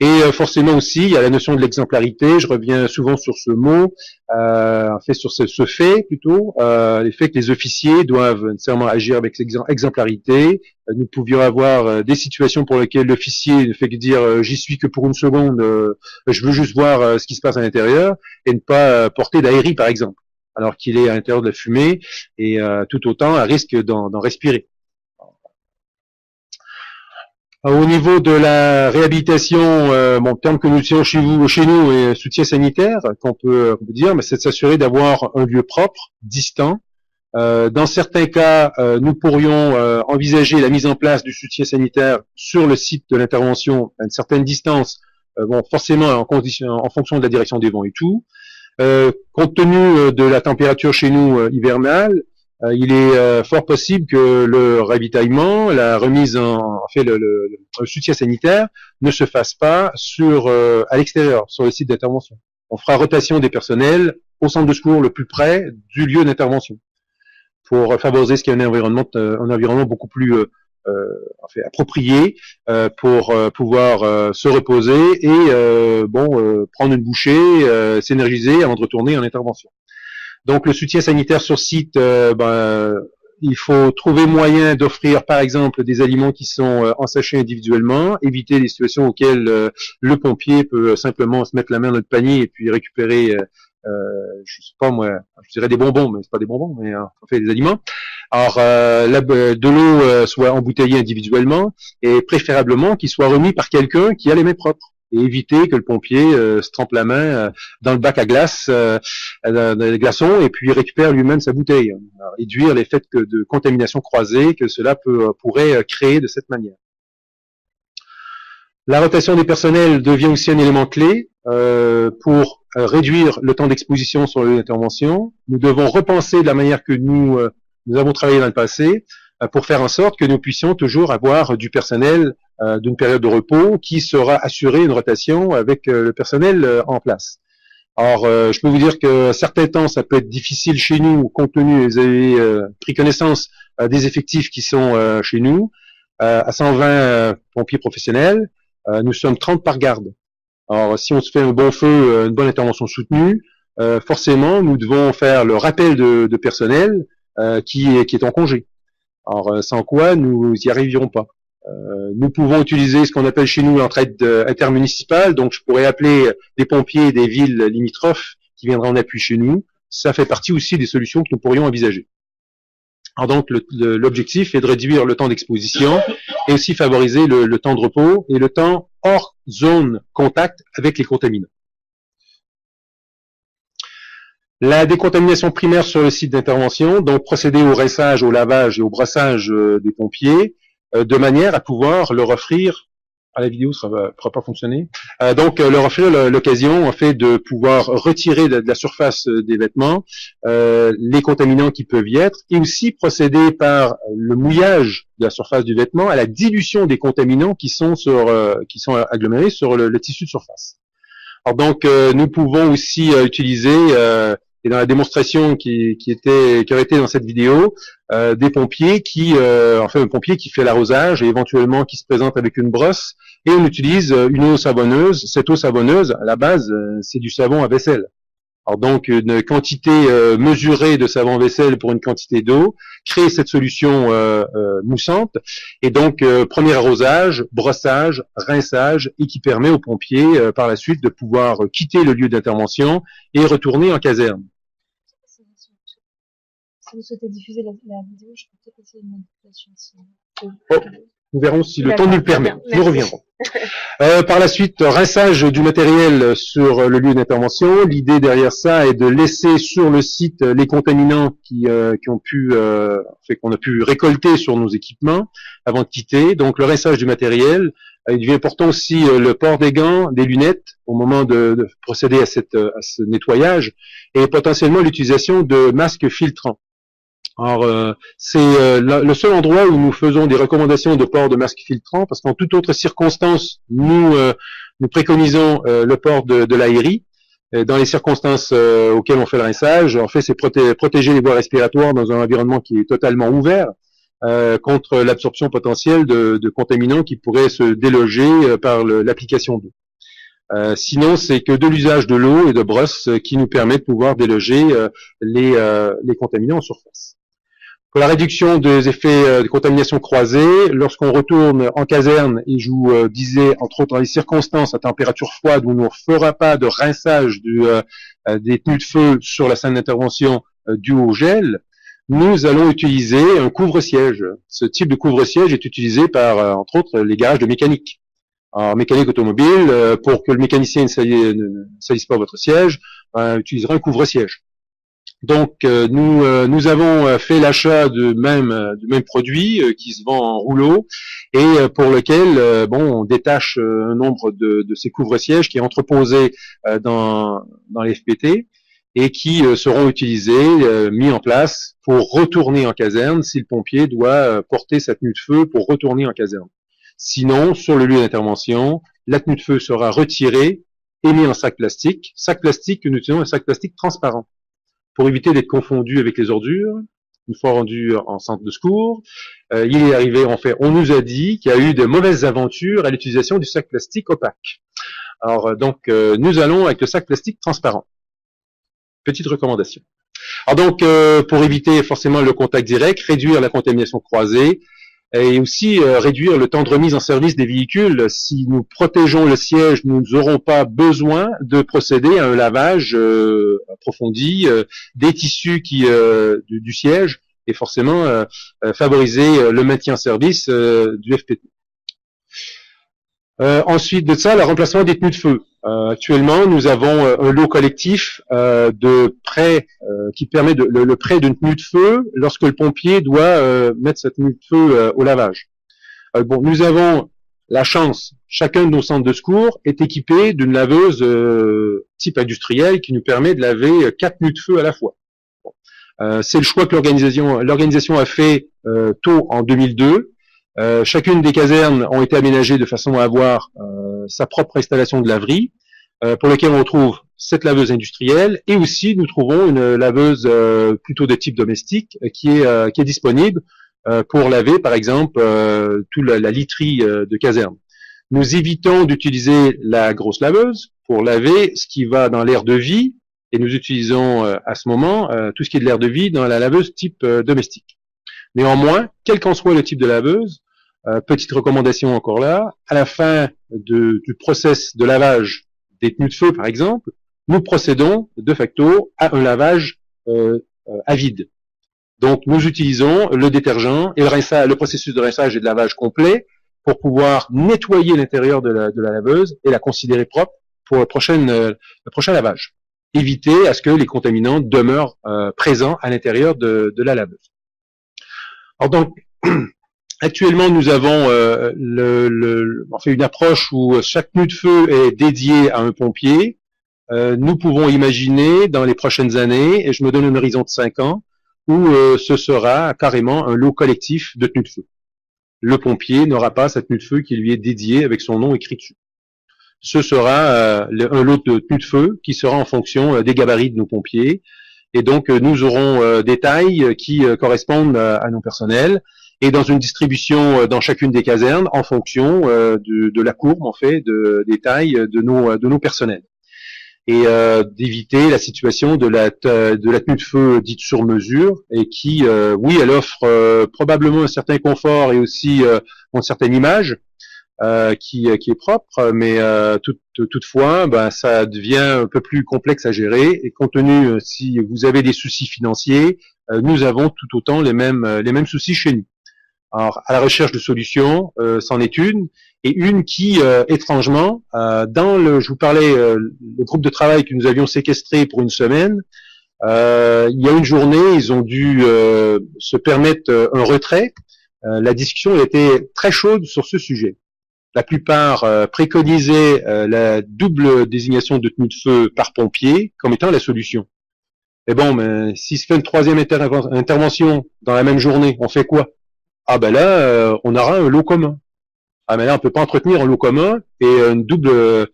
Et forcément aussi, il y a la notion de l'exemplarité. Je reviens souvent sur ce mot, en fait sur ce fait plutôt, les faits que les officiers doivent nécessairement agir avec exemplarité. Nous pouvions avoir des situations pour lesquelles l'officier ne fait que dire j'y suis que pour une seconde, je veux juste voir ce qui se passe à l'intérieur, et ne pas porter d'aérie par exemple, alors qu'il est à l'intérieur de la fumée et tout autant à risque d'en respirer. Au niveau de la réhabilitation, bon, terme que nous utilisons chez nous est soutien sanitaire, qu'on peut dire, mais c'est de s'assurer d'avoir un lieu propre, distant. Dans certains cas, nous pourrions envisager la mise en place du soutien sanitaire sur le site de l'intervention à une certaine distance, bon, forcément en fonction de la direction des vents et tout. Compte tenu de la température chez nous hivernale, il est fort possible que le ravitaillement, la remise le soutien sanitaire ne se fasse pas à l'extérieur, sur le site d'intervention. On fera rotation des personnels au centre de secours le plus près du lieu d'intervention pour favoriser ce qui est un environnement beaucoup plus approprié pour pouvoir se reposer et prendre une bouchée, s'énergiser avant de retourner en intervention. Donc le soutien sanitaire sur site, il faut trouver moyen d'offrir par exemple des aliments qui sont ensachés individuellement, éviter les situations auxquelles le pompier peut simplement se mettre la main dans notre panier et puis récupérer, je sais pas moi, je dirais des bonbons, mais c'est pas des bonbons, mais on fait des aliments. Alors de l'eau soit embouteillée individuellement et préférablement qu'il soit remis par quelqu'un qui a les mains propres, et éviter que le pompier se trempe la main dans le bac à glace, dans les glaçons, et puis récupère lui-même sa bouteille. Alors, réduire l'effet de contamination croisée que cela pourrait créer de cette manière. La rotation des personnels devient aussi un élément clé pour réduire le temps d'exposition sur l'intervention. Nous devons repenser de la manière que nous avons travaillé dans le passé pour faire en sorte que nous puissions toujours avoir du personnel d'une période de repos qui sera assuré une rotation avec le personnel en place. Alors, je peux vous dire que certains temps, ça peut être difficile chez nous, compte tenu, vous avez pris connaissance des effectifs qui sont chez nous, à 120 pompiers professionnels, nous sommes 30 par garde. Alors, si on se fait un bon feu, une bonne intervention soutenue, forcément, nous devons faire le rappel de personnel qui est en congé. Alors, sans quoi, nous y arriverons pas. Nous pouvons utiliser ce qu'on appelle chez nous l'entraide intermunicipale, donc je pourrais appeler des pompiers des villes limitrophes qui viendraient en appui chez nous. Ça fait partie aussi des solutions que nous pourrions envisager. Alors donc l'objectif est de réduire le temps d'exposition et aussi favoriser le temps de repos et le temps hors zone contact avec les contaminants. La décontamination primaire sur le site d'intervention, donc procéder au rinçage, au lavage et au brossage des pompiers, de manière à pouvoir leur offrir, la vidéo ça ne pourra pas fonctionner, donc leur offrir l'occasion en fait de pouvoir retirer de la surface des vêtements les contaminants qui peuvent y être, et aussi procéder par le mouillage de la surface du vêtement à la dilution des contaminants qui sont agglomérés sur le tissu de surface. Alors donc nous pouvons aussi utiliser et dans la démonstration qui aurait été dans cette vidéo, des pompiers un pompier qui fait l'arrosage et éventuellement qui se présente avec une brosse, et on utilise une eau savonneuse. Cette eau savonneuse, à la base, c'est du savon à vaisselle. Alors donc une quantité mesurée de savon à vaisselle pour une quantité d'eau crée cette solution moussante, et donc premier arrosage, brossage, rinçage, et qui permet aux pompiers par la suite de pouvoir quitter le lieu d'intervention et retourner en caserne. Si vous souhaitez diffuser la vidéo, je peux peut-être essayer une manipulation. Nous verrons si le temps nous le permet. Merci. Nous reviendrons. Par la suite, rinçage du matériel sur le lieu d'intervention. L'idée derrière ça est de laisser sur le site les contaminants qu'on a pu récolter sur nos équipements avant de quitter. Donc le rinçage du matériel. Il devient important aussi le port des gants, des lunettes au moment de procéder à ce nettoyage, et potentiellement l'utilisation de masques filtrants. Alors, c'est le seul endroit où nous faisons des recommandations de port de masques filtrants, parce qu'en toute autre circonstance, nous préconisons le port de l'aérie. Dans les circonstances auxquelles on fait le rinçage, en fait, c'est protéger les voies respiratoires dans un environnement qui est totalement ouvert contre l'absorption potentielle de contaminants qui pourraient se déloger par l'application d'eau. Sinon, c'est que de l'usage de l'eau et de brosses qui nous permet de pouvoir déloger les contaminants en surface. Pour la réduction des effets de contamination croisée, lorsqu'on retourne en caserne, et je vous disais, entre autres, dans les circonstances à température froide où on ne fera pas de rinçage des tenues de feu sur la scène d'intervention due au gel, nous allons utiliser un couvre-siège. Ce type de couvre-siège est utilisé par, entre autres, les garages de mécanique. En mécanique automobile, pour que le mécanicien ne salisse pas votre siège, utilisera un couvre-siège. Donc, nous avons fait l'achat du même produit qui se vend en rouleau et pour lequel, on détache un nombre de ces couvre-sièges qui est entreposé dans les FPT et qui seront utilisés, mis en place pour retourner en caserne si le pompier doit porter sa tenue de feu pour retourner en caserne. Sinon, sur le lieu d'intervention, la tenue de feu sera retirée et mise en sac plastique que nous utilisons un sac plastique transparent, pour éviter d'être confondu avec les ordures. Une fois rendu en centre de secours, il est arrivé, on nous a dit qu'il y a eu de mauvaises aventures à l'utilisation du sac plastique opaque. Alors donc, nous allons avec le sac plastique transparent. Petite recommandation. Alors donc, pour éviter forcément le contact direct, réduire la contamination croisée, et aussi réduire le temps de remise en service des véhicules. Si nous protégeons le siège, nous n'aurons pas besoin de procéder à un lavage approfondi des tissus du siège et forcément favoriser le maintien en service du FPT. Ensuite de ça, le remplacement des tenues de feu. Actuellement, nous avons un lot collectif de prêt qui permet le prêt d'une tenue de feu lorsque le pompier doit mettre sa tenue de feu au lavage. Nous avons la chance, chacun de nos centres de secours est équipé d'une laveuse type industriel qui nous permet de laver 4 tenues de feu à la fois. C'est le choix que l'organisation a fait tôt en 2002. Chacune des casernes ont été aménagées de façon à avoir sa propre installation de laverie, pour laquelle on retrouve cette laveuse industrielle, et aussi nous trouvons une laveuse plutôt de type domestique qui est disponible pour laver par exemple toute la literie de caserne. Nous évitons d'utiliser la grosse laveuse pour laver ce qui va dans l'air de vie, et nous utilisons à ce moment tout ce qui est de l'air de vie dans la laveuse type domestique. Néanmoins, quel qu'en soit le type de laveuse, petite recommandation encore là, à la fin du process de lavage des tenues de feu par exemple, nous procédons de facto à un lavage à vide. Donc nous utilisons le détergent et le processus de rinçage et de lavage complet pour pouvoir nettoyer l'intérieur de la laveuse et la considérer propre pour le prochain lavage. Éviter à ce que les contaminants demeurent présents à l'intérieur de la laveuse. Alors donc, actuellement, nous avons une approche où chaque tenue de feu est dédiée à un pompier. Nous pouvons imaginer dans les prochaines années, et je me donne un horizon de 5 ans, où ce sera carrément un lot collectif de tenues de feu. Le pompier n'aura pas sa tenue de feu qui lui est dédiée avec son nom écrit dessus. Ce sera un lot de tenues de feu qui sera en fonction des gabarits de nos pompiers. Et donc, nous aurons des tailles qui correspondent à nos personnels et dans une distribution dans chacune des casernes en fonction de la courbe, en fait, des tailles de nos personnels. Et d'éviter la situation de la tenue de feu dite sur mesure et qui, oui, elle offre probablement un certain confort et aussi une certaine image qui est propre, mais toutefois, ça devient un peu plus complexe à gérer. Et compte tenu, si vous avez des soucis financiers, nous avons tout autant les mêmes soucis chez nous. Alors, à la recherche de solutions, c'en est une, et une qui, étrangement, je vous parlais, le groupe de travail que nous avions séquestré pour une semaine, il y a une journée, ils ont dû se permettre un retrait. La discussion était très chaude sur ce sujet. La plupart préconisaient la double désignation de tenue de feu par pompier comme étant la solution. Et bon, mais s'il se fait une troisième intervention dans la même journée, on fait quoi? Ah ben là, on aura un lot commun. Ah mais là, on peut pas entretenir un lot commun et une double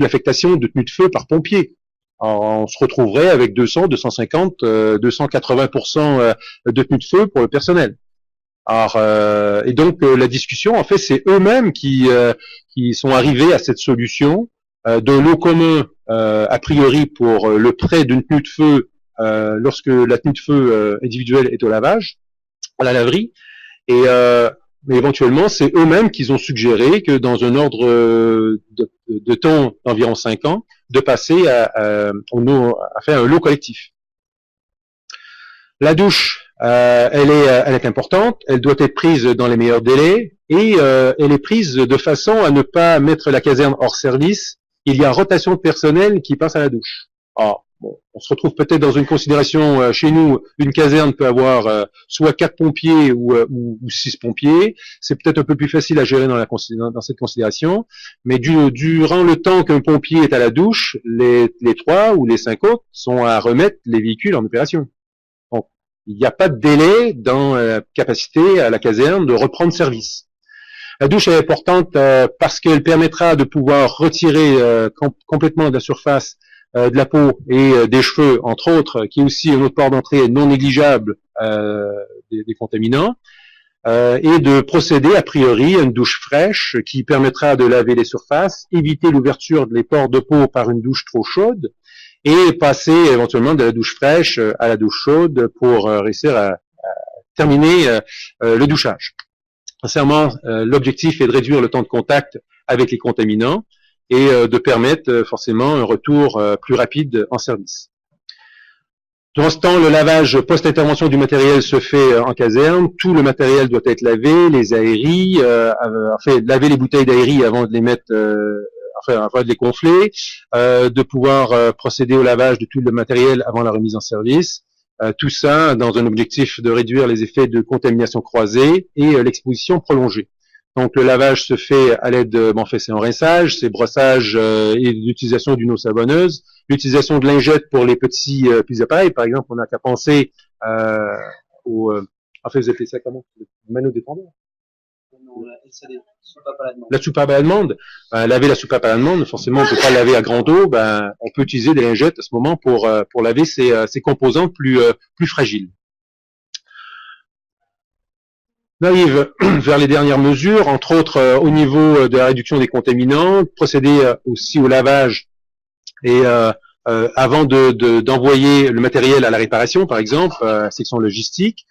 affectation de tenue de feu par pompier. Alors, on se retrouverait avec 200, 250, 280% de tenue de feu pour le personnel. Alors, et donc la discussion, en fait, c'est eux-mêmes qui sont arrivés à cette solution de l'eau commun a priori pour le trait d'une tenue de feu lorsque la tenue de feu individuelle est au lavage, à la laverie, et mais éventuellement c'est eux-mêmes qu'ils ont suggéré que dans un ordre de temps d'environ 5 ans, de passer à faire un lot collectif. La douche, elle est importante, elle doit être prise dans les meilleurs délais et elle est prise de façon à ne pas mettre la caserne hors service. Il y a rotation de personnel qui passe à la douche. Alors, bon, on se retrouve peut-être dans une considération chez nous, une caserne peut avoir soit 4 pompiers ou 6 pompiers. C'est peut-être un peu plus facile à gérer dans cette considération, mais durant le temps qu'un pompier est à la douche, les 3 ou les 5 autres sont à remettre les véhicules en opération. Donc, il n'y a pas de délai dans la capacité à la caserne de reprendre service. La douche est importante parce qu'elle permettra de pouvoir retirer complètement de la surface de la peau et des cheveux, entre autres, qui est aussi un autre port d'entrée non négligeable des contaminants, et de procéder a priori à une douche fraîche qui permettra de laver les surfaces, éviter l'ouverture des pores de peau par une douche trop chaude, et passer éventuellement de la douche fraîche à la douche chaude pour réussir à terminer le douchage. Sincèrement, l'objectif est de réduire le temps de contact avec les contaminants et de permettre forcément un retour plus rapide en service. Durant ce temps, le lavage post-intervention du matériel se fait en caserne. Tout le matériel doit être lavé, les aéries, laver les bouteilles d'aéries avant de les mettre, avant de les gonfler, de pouvoir procéder au lavage de tout le matériel avant la remise en service. Tout ça dans un objectif de réduire les effets de contamination croisée et l'exposition prolongée. Donc le lavage se fait à l'aide de, c'est en rinçage, c'est brossage et l'utilisation d'une eau savonneuse, l'utilisation de lingettes pour les petits appareils. Par exemple, on n'a qu'à penser vous appelez ça comment? Le mano dépendant. Non, la soupape à la demande. Laver la soupape à la demande, forcément, on ne peut pas laver à grande eau. On peut utiliser des lingettes à ce moment pour laver ces composantes plus fragiles. On arrive vers les dernières mesures, entre autres au niveau de la réduction des contaminants, procéder aussi au lavage et avant d'envoyer le matériel à la réparation, par exemple, section logistique.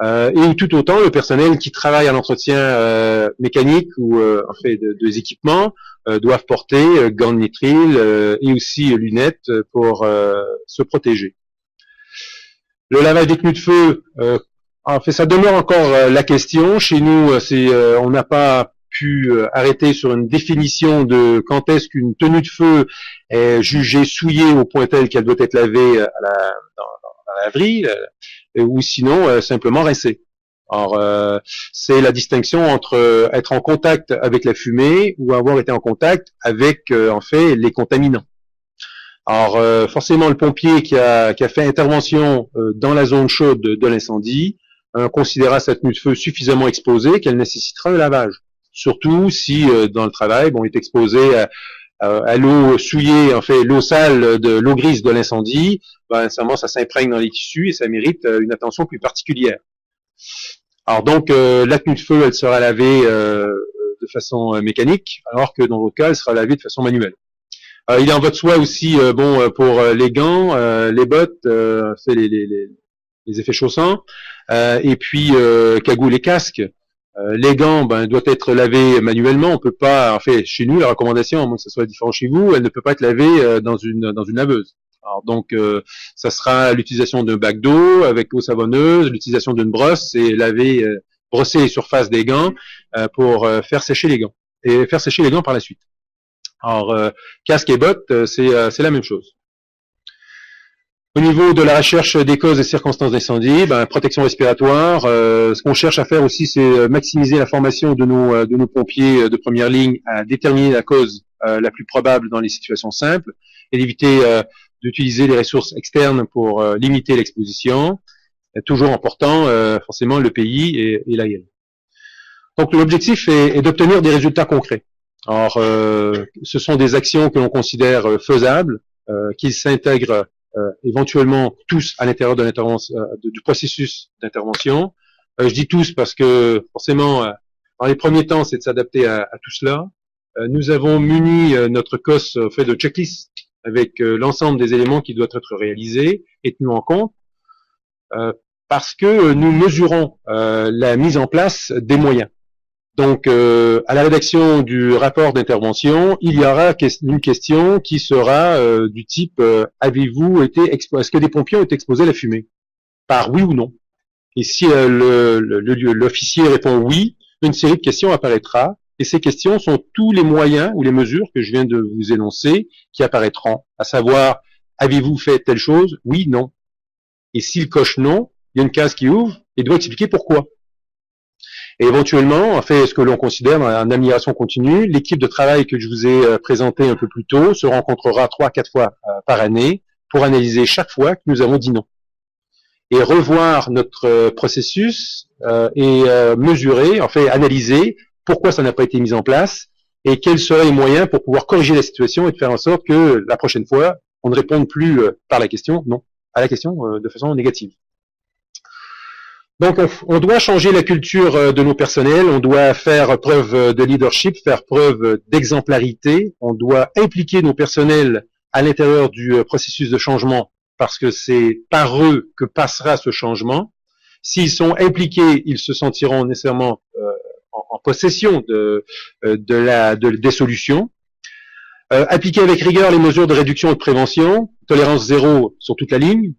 Et tout autant le personnel qui travaille à l'entretien mécanique ou des équipements doivent porter gants de nitrile et aussi lunettes pour se protéger. Le lavage des tenues de feu, ça demeure encore la question. Chez nous, on n'a pas pu arrêter sur une définition de quand est-ce qu'une tenue de feu est jugée souillée au point tel qu'elle doit être lavée dans la laverie. Ou sinon simplement rincé. Alors c'est la distinction entre être en contact avec la fumée ou avoir été en contact avec les contaminants. Alors forcément le pompier qui a fait intervention dans la zone chaude de l'incendie considérera cette tenue de feu suffisamment exposée qu'elle nécessitera un lavage. Surtout si dans le travail il est exposé à l'eau souillée, l'eau sale de l'eau grise de l'incendie, nécessairement ça s'imprègne dans les tissus et ça mérite une attention plus particulière. Alors donc la tenue de feu, elle sera lavée de façon mécanique, alors que dans votre cas, elle sera lavée de façon manuelle. Il est en votre choix aussi pour les gants, les bottes, les effets chaussants, et puis cagoule et casque. Les gants doivent être lavés manuellement. On peut pas, chez nous, la recommandation, à moins que ce soit différent chez vous, elle ne peut pas être lavée dans une laveuse. Alors donc, ça sera l'utilisation d'un bac d'eau avec eau savonneuse, l'utilisation d'une brosse et brosser les surfaces des gants pour faire sécher les gants et faire sécher les gants par la suite. Alors, casque et bottes, c'est la même chose. Au niveau de la recherche des causes et circonstances d'incendie, protection respiratoire, ce qu'on cherche à faire aussi, c'est maximiser la formation de nos pompiers de première ligne à déterminer la cause la plus probable dans les situations simples et d'éviter d'utiliser les ressources externes pour limiter l'exposition, toujours en portant forcément le pays et l'AIL. Donc l'objectif est d'obtenir des résultats concrets. Alors, ce sont des actions que l'on considère faisables, qui s'intègrent éventuellement tous à l'intérieur de du processus d'intervention. Je dis tous parce que forcément, dans les premiers temps, c'est de s'adapter à tout cela. nous avons muni notre COS fait de checklist avec l'ensemble des éléments qui doivent être réalisés et tenus en compte, parce que nous mesurons la mise en place des moyens. Donc, à la rédaction du rapport d'intervention, il y aura une question qui sera du type avez-vous été est-ce que des pompiers ont été exposés à la fumée? Par oui ou non. Et si l'officier répond oui, une série de questions apparaîtra. Et ces questions sont tous les moyens ou les mesures que je viens de vous énoncer qui apparaîtront. À savoir, avez-vous fait telle chose? Oui, non. Et s'il coche non, il y a une case qui ouvre et doit expliquer pourquoi. Et éventuellement, en fait, ce que l'on considère en amélioration continue, l'équipe de travail que je vous ai présentée un peu plus tôt se rencontrera 3-4 fois par année pour analyser chaque fois que nous avons dit non. Et revoir notre processus et mesurer, en fait, analyser pourquoi ça n'a pas été mis en place et quels seraient les moyens pour pouvoir corriger la situation et de faire en sorte que la prochaine fois, on ne réponde plus par la question, non, à la question de façon négative. Donc, on doit changer la culture de nos personnels, on doit faire preuve de leadership, faire preuve d'exemplarité, on doit impliquer nos personnels à l'intérieur du processus de changement parce que c'est par eux que passera ce changement. S'ils sont impliqués, ils se sentiront nécessairement en possession des solutions. Appliquer avec rigueur les mesures de réduction et de prévention, tolérance zéro sur toute la ligne.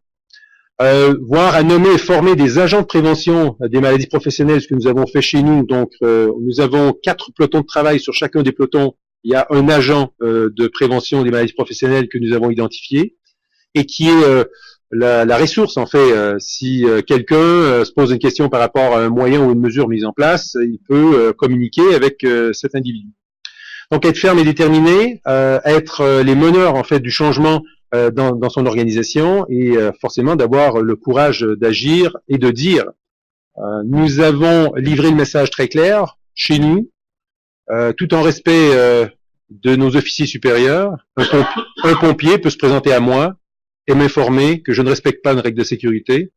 Voire à nommer et former des agents de prévention des maladies professionnelles, ce que nous avons fait chez nous. Donc, nous avons 4 pelotons de travail. Sur chacun des pelotons, il y a un agent de prévention des maladies professionnelles que nous avons identifié et qui est la ressource. En fait, si quelqu'un se pose une question par rapport à un moyen ou une mesure mise en place, il peut communiquer avec cet individu. Donc, être ferme et déterminé, être les meneurs en fait du changement dans son organisation et forcément d'avoir le courage d'agir et de dire. Nous avons livré le message très clair chez nous, tout en respect de nos officiers supérieurs. Un pompier peut se présenter à moi et m'informer que je ne respecte pas une règle de sécurité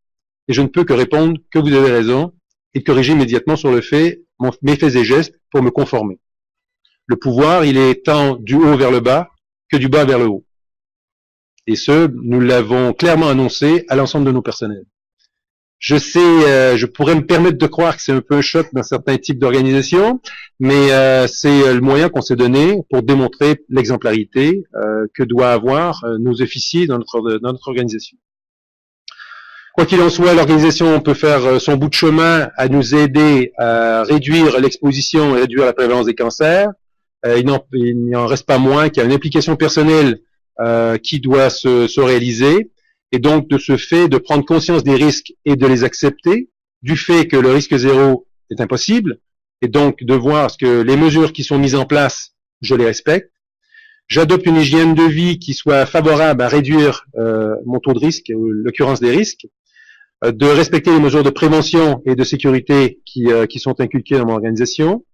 et je ne peux que répondre que vous avez raison et de corriger immédiatement sur le fait mes faits et gestes pour me conformer. Le pouvoir, il est tant du haut vers le bas que du bas vers le haut. Et ce, nous l'avons clairement annoncé à l'ensemble de nos personnels. Je sais, je pourrais me permettre de croire que c'est un peu un choc dans certains types d'organisations, mais c'est le moyen qu'on s'est donné pour démontrer l'exemplarité que doit avoir nos officiers dans notre organisation. Quoi qu'il en soit, l'organisation peut faire son bout de chemin à nous aider à réduire l'exposition et réduire la prévalence des cancers. Il n'en reste pas moins qu'il y a une implication personnelle qui doit se réaliser, et donc de ce fait de prendre conscience des risques et de les accepter, du fait que le risque zéro est impossible, et donc de voir ce que les mesures qui sont mises en place, je les respecte. J'adopte une hygiène de vie qui soit favorable à réduire mon taux de risque, ou l'occurrence des risques, de respecter les mesures de prévention et de sécurité qui sont inculquées dans mon organisation,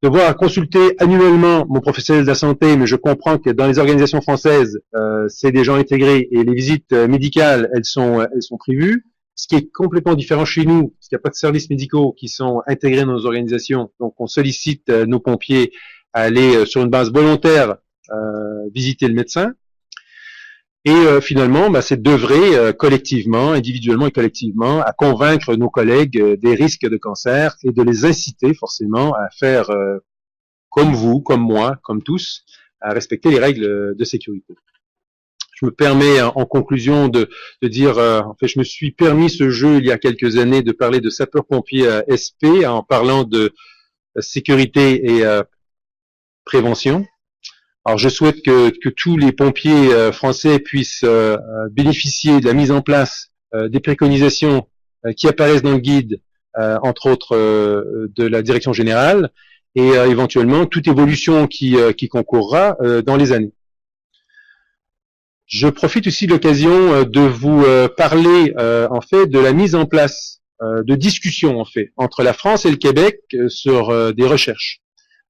devoir consulter annuellement mon professionnel de la santé, mais je comprends que dans les organisations françaises, c'est des gens intégrés et les visites médicales, elles sont prévues. Ce qui est complètement différent chez nous, parce qu'il n'y a pas de services médicaux qui sont intégrés dans nos organisations. Donc, on sollicite nos pompiers à aller sur une base volontaire visiter le médecin. Et finalement, c'est d'œuvrer collectivement, individuellement et collectivement, à convaincre nos collègues des risques de cancer et de les inciter forcément à faire comme vous, comme moi, comme tous, à respecter les règles de sécurité. Je me permets en conclusion de dire, en fait, je me suis permis ce jeu il y a quelques années de parler de sapeurs-pompiers SP en parlant de sécurité et prévention. Alors, je souhaite que tous les pompiers français puissent bénéficier de la mise en place des préconisations qui apparaissent dans le guide, entre autres de la direction générale, et éventuellement toute évolution qui concourra dans les années. Je profite aussi de l'occasion de vous parler en fait de la mise en place de discussions en fait entre la France et le Québec sur des recherches.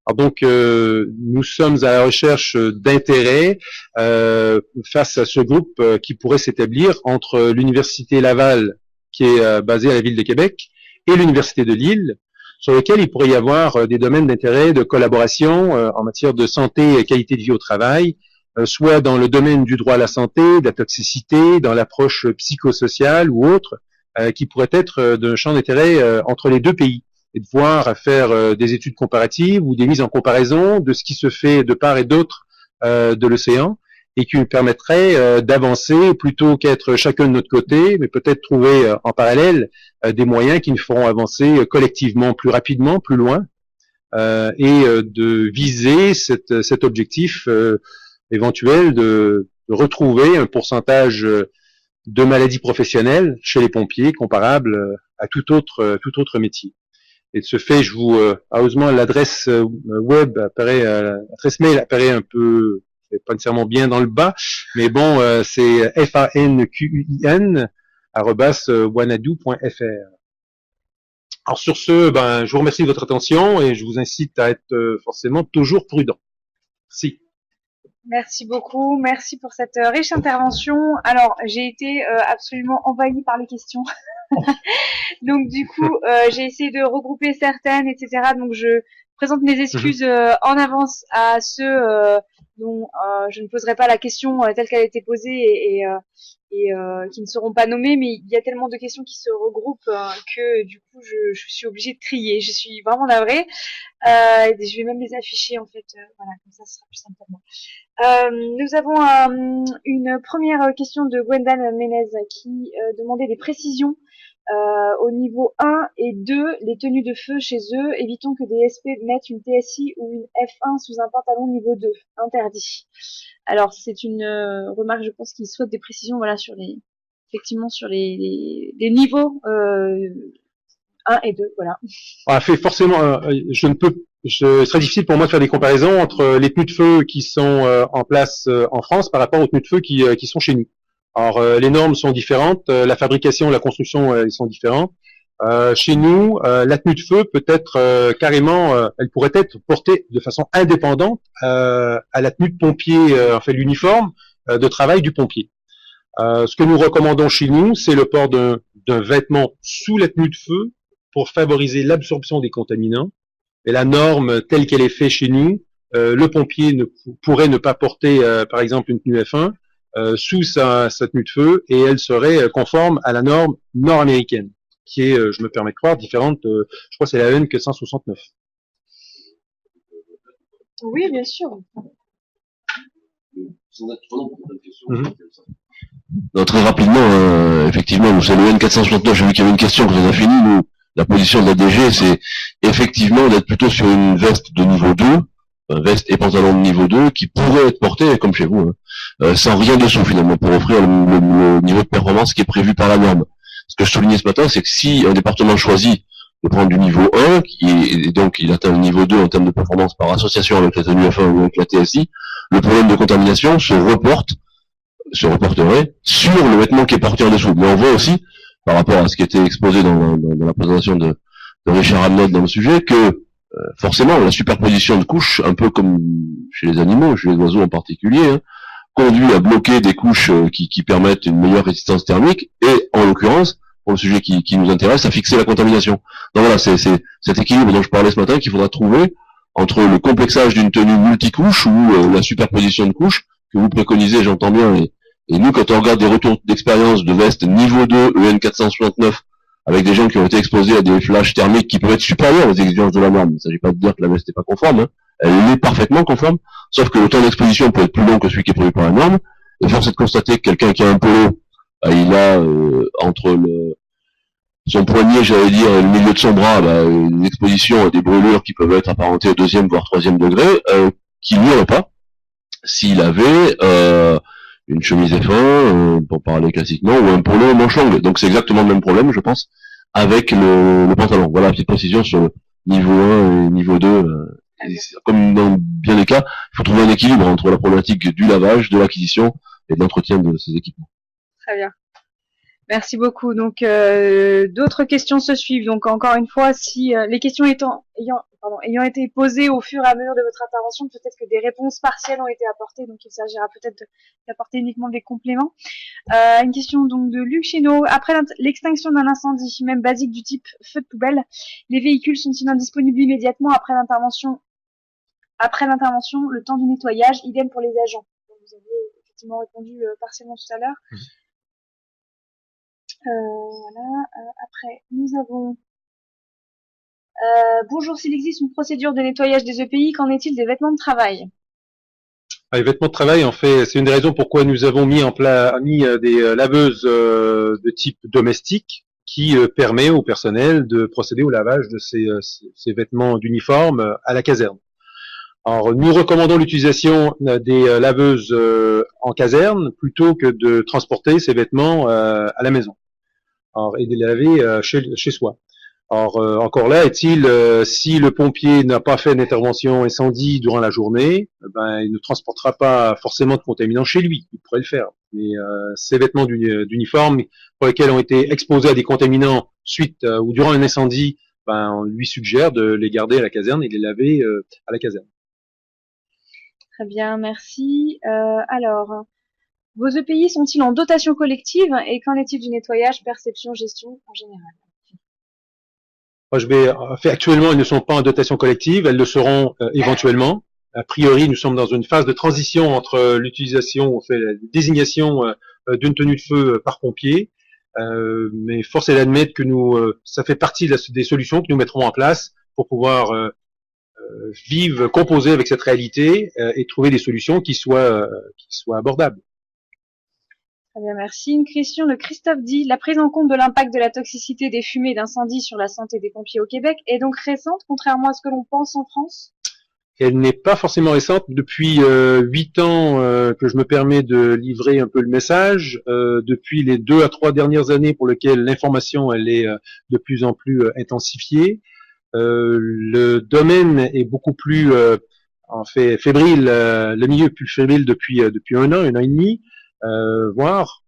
Alors donc nous sommes à la recherche d'intérêts face à ce groupe qui pourrait s'établir entre l'université Laval qui est basée à la ville de Québec et l'université de Lille sur lesquels il pourrait y avoir des domaines d'intérêt, de collaboration en matière de santé et qualité de vie au travail, soit dans le domaine du droit à la santé, de la toxicité, dans l'approche psychosociale ou autre, qui pourrait être d'un champ d'intérêt entre les deux pays, et de voir faire des études comparatives ou des mises en comparaison de ce qui se fait de part et d'autre de l'océan, et qui nous permettrait d'avancer plutôt qu'être chacun de notre côté, mais peut-être trouver en parallèle des moyens qui nous feront avancer collectivement plus rapidement, plus loin, et de viser cet objectif éventuel de retrouver un pourcentage de maladies professionnelles chez les pompiers comparable à tout autre métier. Et de ce fait, je vous heureusement l'adresse web apparaît, l'adresse mail apparaît un peu, pas nécessairement bien dans le bas, mais bon, c'est fanquin@wanadoo.fr. Alors sur ce, je vous remercie de votre attention et je vous incite à être forcément toujours prudent. Merci. Merci beaucoup, merci pour cette riche intervention. Alors, j'ai été absolument envahie par les questions. Donc du coup, j'ai essayé de regrouper certaines, etc. Donc je présente mes excuses en avance à ceux dont je ne poserai pas la question telle qu'elle a été posée et qui ne seront pas nommés, mais il y a tellement de questions qui se regroupent que du coup je suis obligée de trier. Je suis vraiment navrée. Je vais même les afficher en fait. Voilà, comme ça ce sera plus simple pour moi. Nous avons une première question de Gwendal Menez qui demandait des précisions au niveau 1 et 2, les tenues de feu chez eux. Évitons que des SP mettent une TSI ou une F1 sous un pantalon niveau 2. Interdit. Alors, c'est une remarque, je pense, qu'il souhaite des précisions, voilà, sur effectivement, sur les niveaux 1 et 2, voilà. Forcément, ce serait difficile pour moi de faire des comparaisons entre les tenues de feu qui sont en place en France par rapport aux tenues de feu qui sont chez nous. Alors, les normes sont différentes, la fabrication, la construction, ils sont différents. Chez nous, la tenue de feu peut être carrément, elle pourrait être portée de façon indépendante à la tenue de pompier, enfin l'uniforme de travail du pompier. Ce que nous recommandons chez nous, c'est le port d'un vêtement sous la tenue de feu pour favoriser l'absorption des contaminants. Et la norme telle qu'elle est faite chez nous, le pompier pourrait ne pas porter, par exemple, une tenue F1 sous sa tenue de feu, et elle serait conforme à la norme nord-américaine, qui est, je me permets de croire, différente, je crois que c'est la EN 169. Oui, bien sûr. Non, très rapidement, effectivement, nous c'est le N469, j'ai vu qu'il y avait une question que vous avez finie. Nous, la position de la DG, c'est effectivement d'être plutôt sur une veste de niveau 2, veste et pantalon de niveau 2, qui pourrait être porté, comme chez vous, sans rien dessous finalement, pour offrir le niveau de performance qui est prévu par la norme. Ce que je soulignais ce matin, c'est que si un département choisit de prendre du niveau 1, et donc il atteint le niveau 2 en termes de performance par association avec la tenue F1 ou avec la TSI, le problème de contamination se reporterait sur le vêtement qui est porté en dessous. Mais on voit aussi, par rapport à ce qui était exposé dans la présentation de Richard Hamnet dans le sujet, que forcément la superposition de couches, un peu comme chez les animaux, chez les oiseaux en particulier, conduit à bloquer des couches qui permettent une meilleure résistance thermique, et en l'occurrence, pour le sujet qui nous intéresse, à fixer la contamination. Donc voilà, c'est cet équilibre dont je parlais ce matin qu'il faudra trouver entre le complexage d'une tenue multicouche ou la superposition de couches que vous préconisez, j'entends bien, et nous, quand on regarde des retours d'expérience de veste niveau 2, EN 469, avec des gens qui ont été exposés à des flashs thermiques qui peuvent être supérieurs aux exigences de la norme, il ne s'agit pas de dire que la veste n'est pas conforme, elle est parfaitement conforme, sauf que le temps d'exposition peut être plus long que celui qui est prévu par la norme, et force est de constater que quelqu'un qui a un polo, il a entre son poignet, j'allais dire, et le milieu de son bras, une exposition à des brûlures qui peuvent être apparentées au 2e voire 3e degré, qui lui n'aurait pas s'il avait une chemise F1, pour parler classiquement, ou un polo manche longue. Donc c'est exactement le même problème, je pense, avec le pantalon. Voilà, petite précision sur le niveau 1 et niveau 2. Comme dans bien des cas, il faut trouver un équilibre entre la problématique du lavage, de l'acquisition et de l'entretien de ces équipements. Très bien. Merci beaucoup. Donc, d'autres questions se suivent. Donc, encore une fois, si les questions ayant ayant été posées au fur et à mesure de votre intervention, peut-être que des réponses partielles ont été apportées, donc il s'agira peut-être d'apporter uniquement des compléments. Une question donc de Luc Chénaud. Après l'extinction d'un incendie, même basique du type feu de poubelle, les véhicules sont-ils indisponibles immédiatement après l'intervention, le temps du nettoyage, idem pour les agents? Vous avez effectivement répondu partiellement tout à l'heure. Voilà. Après, nous avons bonjour, s'il existe une procédure de nettoyage des EPI, qu'en est-il des vêtements de travail? Les vêtements de travail, en fait, c'est une des raisons pourquoi nous avons mis des laveuses de type domestique qui permet au personnel de procéder au lavage de ces vêtements d'uniforme à la caserne. Alors, nous recommandons l'utilisation des laveuses en caserne plutôt que de transporter ces vêtements à la maison. Alors, et de les laver chez soi. Alors, encore là, si le pompier n'a pas fait d'intervention incendie durant la journée, ben, il ne transportera pas forcément de contaminants chez lui. Il pourrait le faire. Mais ces vêtements d'uniforme pour lesquels ont été exposés à des contaminants suite ou durant un incendie, ben, on lui suggère de les garder à la caserne et de les laver à la caserne. Très bien, merci. Alors, vos EPI sont-ils en dotation collective et qu'en est-il du nettoyage, perception, gestion en général? Actuellement, ils ne sont pas en dotation collective, elles le seront éventuellement. A priori, nous sommes dans une phase de transition entre l'utilisation, la désignation d'une tenue de feu par pompier, mais force est d'admettre que ça fait partie des solutions que nous mettrons en place pour pouvoir composer avec cette réalité et trouver des solutions qui soient abordables. Très bien, merci. Une question de Christophe dit, la prise en compte de l'impact de la toxicité des fumées d'incendie sur la santé des pompiers au Québec est donc récente, contrairement à ce que l'on pense en France? Elle n'est pas forcément récente. Depuis 8 ans que je me permets de livrer un peu le message, depuis les 2 à 3 dernières années pour lesquelles l'information elle est de plus en plus intensifiée. Le domaine est beaucoup plus fébrile, le milieu est plus fébrile depuis un an et demi, voire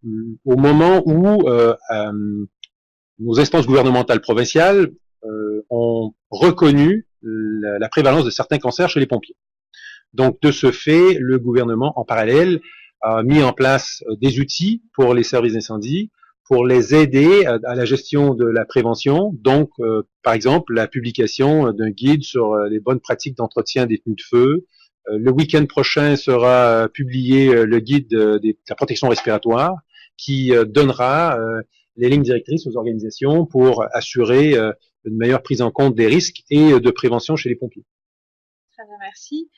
au moment où nos instances gouvernementales provinciales ont reconnu la prévalence de certains cancers chez les pompiers. Donc, de ce fait, le gouvernement, en parallèle, a mis en place des outils pour les services d'incendie, pour les aider à la gestion de la prévention. Donc, par exemple, la publication d'un guide sur les bonnes pratiques d'entretien des tenues de feu. Le week-end prochain sera publié le guide de la protection respiratoire qui donnera les lignes directrices aux organisations pour assurer une meilleure prise en compte des risques et de prévention chez les pompiers. Très bien, merci.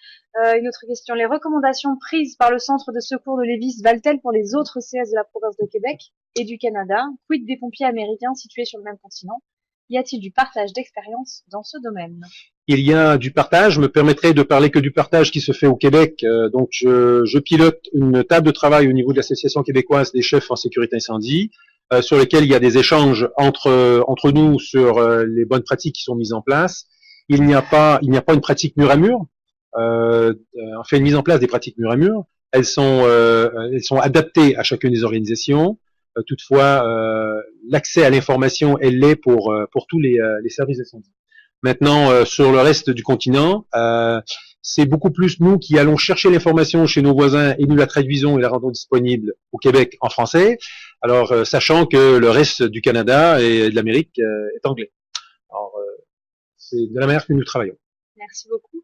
Une autre question. Les recommandations prises par le centre de secours de Lévis valent-elles pour les autres CS de la province de Québec et du Canada? Quid des pompiers américains situés sur le même continent? Y a-t-il du partage d'expérience dans ce domaine? Il y a du partage. Je me permettrai de parler que du partage qui se fait au Québec. Donc, je pilote une table de travail au niveau de l'Association québécoise des chefs en sécurité incendie, sur lequel il y a des échanges entre nous sur les bonnes pratiques qui sont mises en place. Il n'y a pas une pratique mur à mur. On fait une mise en place des pratiques mur à mur. Elles sont adaptées à chacune des organisations. Toutefois, l'accès à l'information, elle l'est pour tous les services d'incendie. Maintenant, sur le reste du continent, c'est beaucoup plus nous qui allons chercher l'information chez nos voisins et nous la traduisons et la rendons disponible au Québec en français. Alors, sachant que le reste du Canada et de l'Amérique est anglais. Alors, c'est de la manière que nous travaillons. Merci beaucoup.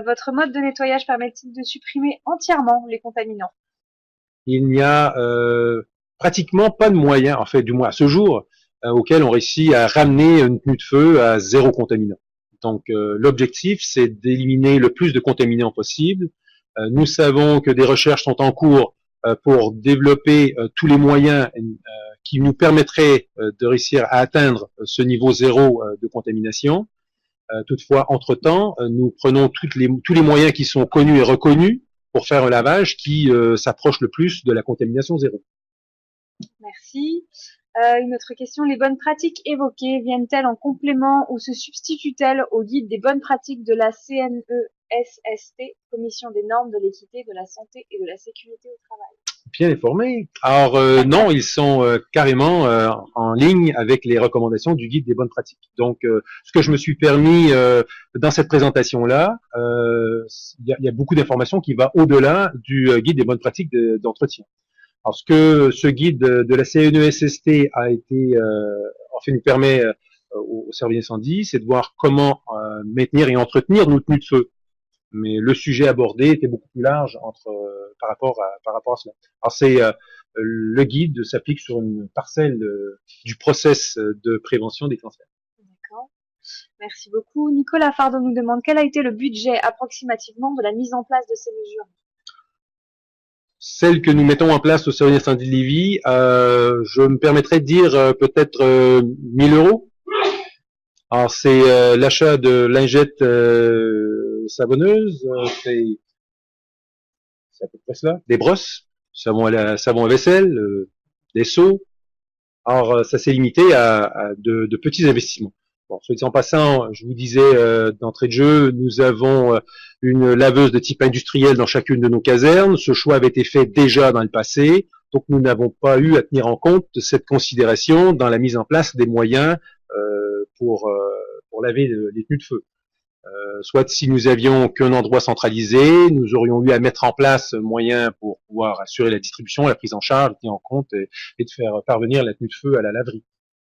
Votre mode de nettoyage permet-il de supprimer entièrement les contaminants? Il n'y a pratiquement pas de moyen, en fait, du moins à ce jour, auquel on réussit à ramener une tenue de feu à 0 contaminant. Donc, l'objectif, c'est d'éliminer le plus de contaminants possible. Nous savons que des recherches sont en cours pour développer tous les moyens qui nous permettraient de réussir à atteindre ce niveau 0 de contamination. Toutefois, entre-temps, nous prenons tous les moyens qui sont connus et reconnus pour faire un lavage qui s'approche le plus de la contamination 0. Merci. Une autre question. Les bonnes pratiques évoquées viennent-elles en complément ou se substituent-elles au guide des bonnes pratiques de la CNESST CNESST, Commission des normes de l'équité, de la santé et de la sécurité au travail. Bien informés. Alors non, ils sont carrément en ligne avec les recommandations du guide des bonnes pratiques. Donc, ce que je me suis permis dans cette présentation-là, il y a beaucoup d'informations qui va au-delà du guide des bonnes pratiques d'entretien. Alors, ce guide de la CNESST a été, en fait, nous permet au service incendie, c'est de voir comment maintenir et entretenir nos tenues de feu. Mais le sujet abordé était beaucoup plus large par rapport à cela. Alors le guide s'applique sur une parcelle du process de prévention des cancers. D'accord. Merci beaucoup. Nicolas Fardot nous demande quel a été le budget approximativement de la mise en place de ces mesures. Celle que nous mettons en place au service incendie de Lévis, je me permettrais de dire peut-être 1000 euros. Alors c'est l'achat de lingettes savonneuses, c'est à peu près cela, des brosses, savon à vaisselle, des seaux. Alors ça s'est limité à de petits investissements. Bon, soit dit en passant, je vous disais d'entrée de jeu, nous avons une laveuse de type industriel dans chacune de nos casernes. Ce choix avait été fait déjà dans le passé, donc nous n'avons pas eu à tenir en compte de cette considération dans la mise en place des moyens pour laver les tenues de feu. Soit si nous avions qu'un endroit centralisé, nous aurions eu à mettre en place moyen pour pouvoir assurer la distribution, la prise en charge, tenir en compte et de faire parvenir la tenue de feu à la laverie.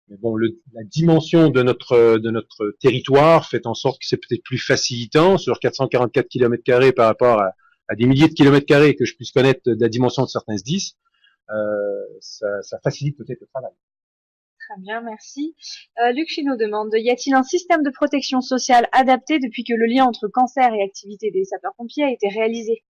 Mais bon, la dimension de notre territoire fait en sorte que c'est peut-être plus facilitant sur 444 km² par rapport à des milliers de kilomètres carrés que je puisse connaître de la dimension de certains SDIS. Ça facilite peut-être le travail. Très bien, merci. Luc Chinot demande, y a-t-il un système de protection sociale adapté depuis que le lien entre cancer et activité des sapeurs-pompiers a été réalisé?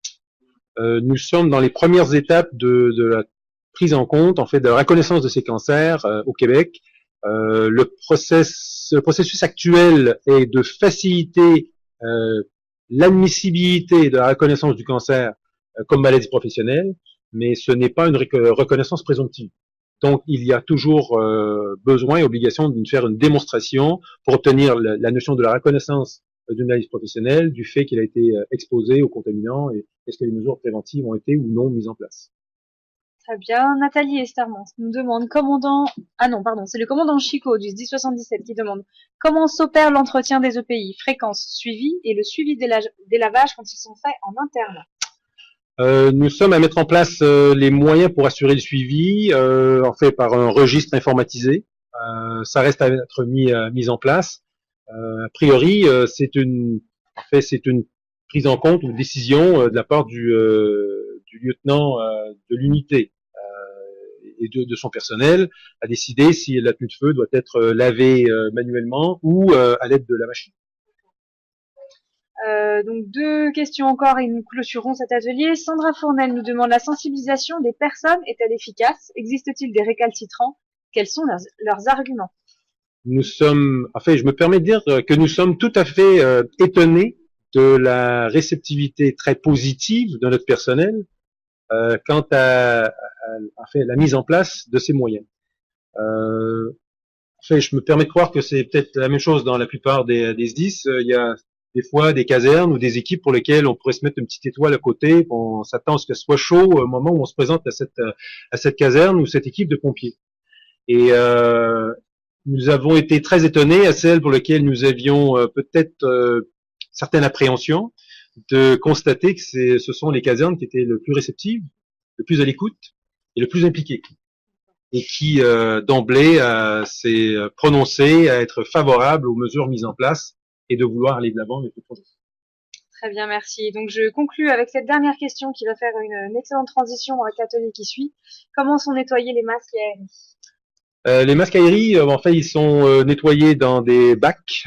Nous sommes dans les premières étapes de la prise en compte, en fait, de la reconnaissance de ces cancers au Québec. Le processus actuel est de faciliter l'admissibilité de la reconnaissance du cancer comme maladie professionnelle, mais ce n'est pas une reconnaissance présomptive. Donc, il y a toujours besoin et obligation de faire une démonstration pour obtenir la notion de la reconnaissance d'une maladie professionnelle, du fait qu'il a été exposé aux contaminants et est-ce que les mesures préventives ont été ou non mises en place. Très bien. Nathalie Estermans nous demande c'est le commandant Chico du 1077 qui demande comment s'opère l'entretien des EPI, fréquence suivie et le suivi des lavages quand ils sont faits en interne. Nous sommes à mettre en place les moyens pour assurer le suivi, en fait par un registre informatisé. Ça reste à être mis en place. A priori, c'est une prise en compte ou décision de la part du lieutenant de l'unité et de son personnel à décider si la tenue de feu doit être lavée manuellement ou à l'aide de la machine. Donc 2 questions encore et nous clôturons cet atelier. Sandra Fournel nous demande la sensibilisation des personnes est-elle efficace? Existe-t-il des récalcitrants? Quels sont leurs arguments? Je me permets de dire que nous sommes tout à fait étonnés de la réceptivité très positive de notre personnel quant à la mise en place de ces moyens. Je me permets de croire que c'est peut-être la même chose dans la plupart des SDIS. Il y a des fois des casernes ou des équipes pour lesquelles on pourrait se mettre une petite étoile à côté, on s'attend à ce qu'elle soit chaud au moment où on se présente à cette caserne ou cette équipe de pompiers. Et nous avons été très étonnés à celles pour lesquelles nous avions peut-être certaines appréhensions de constater que ce sont les casernes qui étaient le plus réceptives, le plus à l'écoute et le plus impliquées. Et qui d'emblée s'est prononcé à être favorable aux mesures mises en place et de vouloir aller de l'avant avec le projet. Très bien, merci. Donc je conclus avec cette dernière question qui va faire une excellente transition avec l'atelier qui suit. Comment sont nettoyés les masques aéris? Les masques aéris, en fait, ils sont nettoyés dans des bacs,